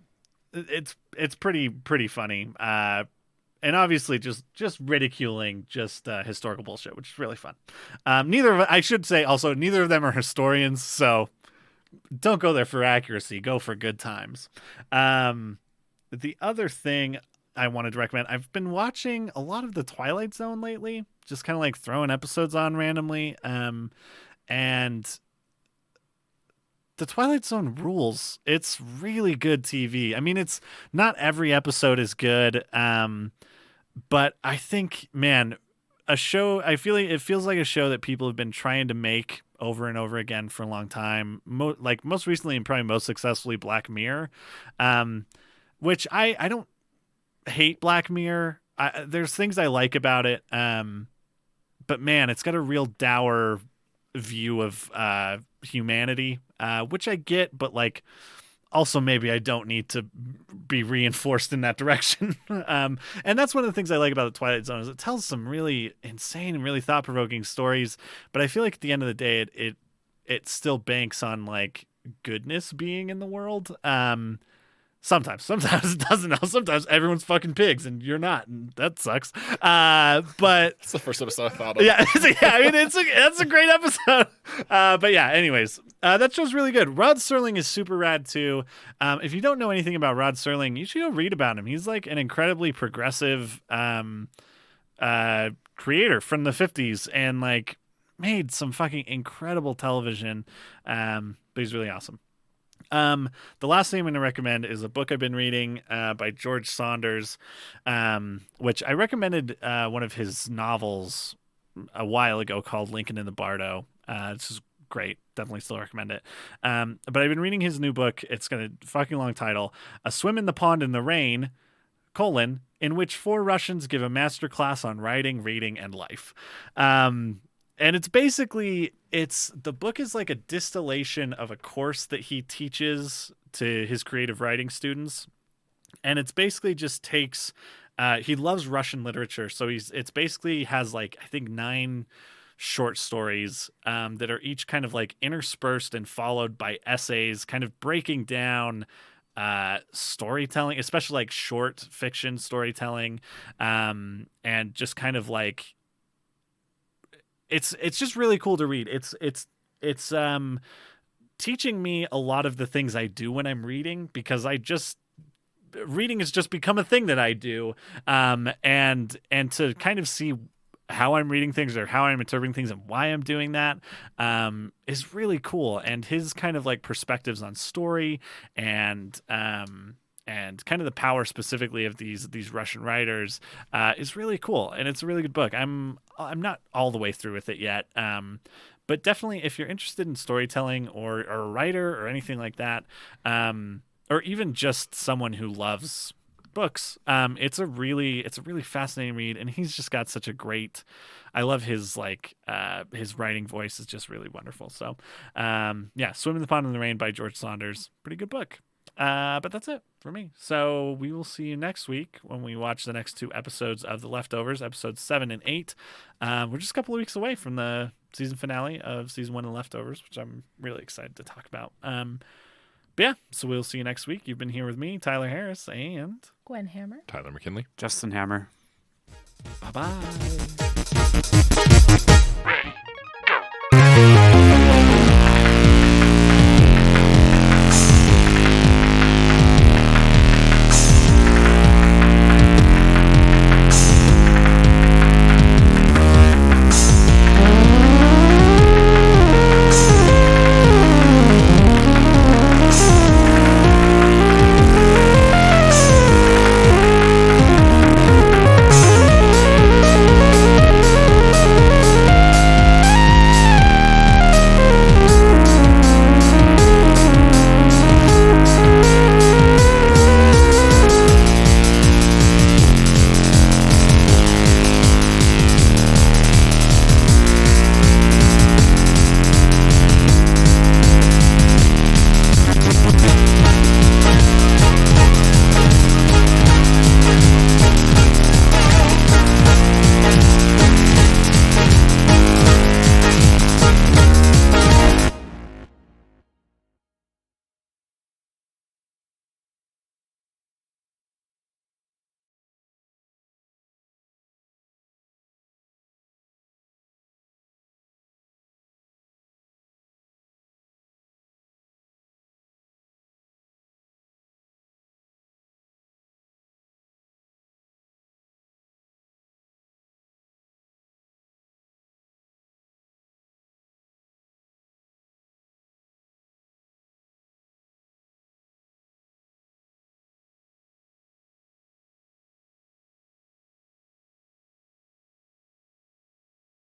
it's pretty funny. And obviously just ridiculing historical bullshit, which is really fun. Neither of them are historians, so don't go there for accuracy. Go for good times. The other thing I wanted to recommend, I've been watching a lot of The Twilight Zone lately, just kind of like throwing episodes on randomly. And The Twilight Zone rules. It's really good TV. I mean, it's not every episode is good. But I think, man, a show. I feel like it feels like a show that people have been trying to make over and over again for a long time. Like most recently and probably most successfully, Black Mirror, which I don't hate Black Mirror. There's things I like about it, but man, it's got a real dour view of humanity, which I get, but like also maybe I don't need to be reinforced in that direction. And that's one of the things I like about the Twilight Zone is it tells some really insane and really thought-provoking stories, but I feel like at the end of the day it still banks on like goodness being in the world. Sometimes it doesn't know. Sometimes everyone's fucking pigs and you're not, and that sucks. But That's the first episode I thought of. yeah, I mean, that's a great episode. But yeah, anyways, that show's really good. Rod Serling is super rad too. If you don't know anything about Rod Serling, you should go read about him. He's like an incredibly progressive creator from the 50s and like made some fucking incredible television. But he's really awesome. The last thing I'm going to recommend is a book I've been reading by George Saunders, which I recommended one of his novels a while ago called Lincoln in the Bardo. This is great. Definitely still recommend it. But I've been reading his new book. It's got a fucking long title, A Swim in the Pond in the Rain, in which 4 Russians give a master class on writing, reading, and life. And it's basically, the book is like a distillation of a course that he teaches to his creative writing students. And it's basically just takes, he loves Russian literature. So it's basically has like, I think 9 short stories that are each kind of like interspersed and followed by essays, kind of breaking down storytelling, especially like short fiction storytelling. And just kind of like, it's just really cool to read. It's teaching me a lot of the things I do when I'm reading, because reading has just become a thing that I do. And to kind of see how I'm reading things or how I'm interpreting things and why I'm doing that is really cool. And his kind of like perspectives on story and kind of the power specifically of these Russian writers is really cool, and it's a really good book. I'm not all the way through with it yet, but definitely if you're interested in storytelling or a writer or anything like that, or even just someone who loves books, it's a really fascinating read, and he's just got such a great. I love his his writing voice is just really wonderful. So, yeah, Swim in the Pond in the Rain by George Saunders, pretty good book. But that's it for me. So we will see you next week when we watch the next 2 episodes of The Leftovers, episodes 7 and 8. We're just a couple of weeks away from the season finale of season 1 of The Leftovers, which I'm really excited to talk about. But yeah, so we'll see you next week. You've been here with me, Tyler Harris, and Gwen Hammer. Tyler McKinley. Justin Hammer. bye-bye.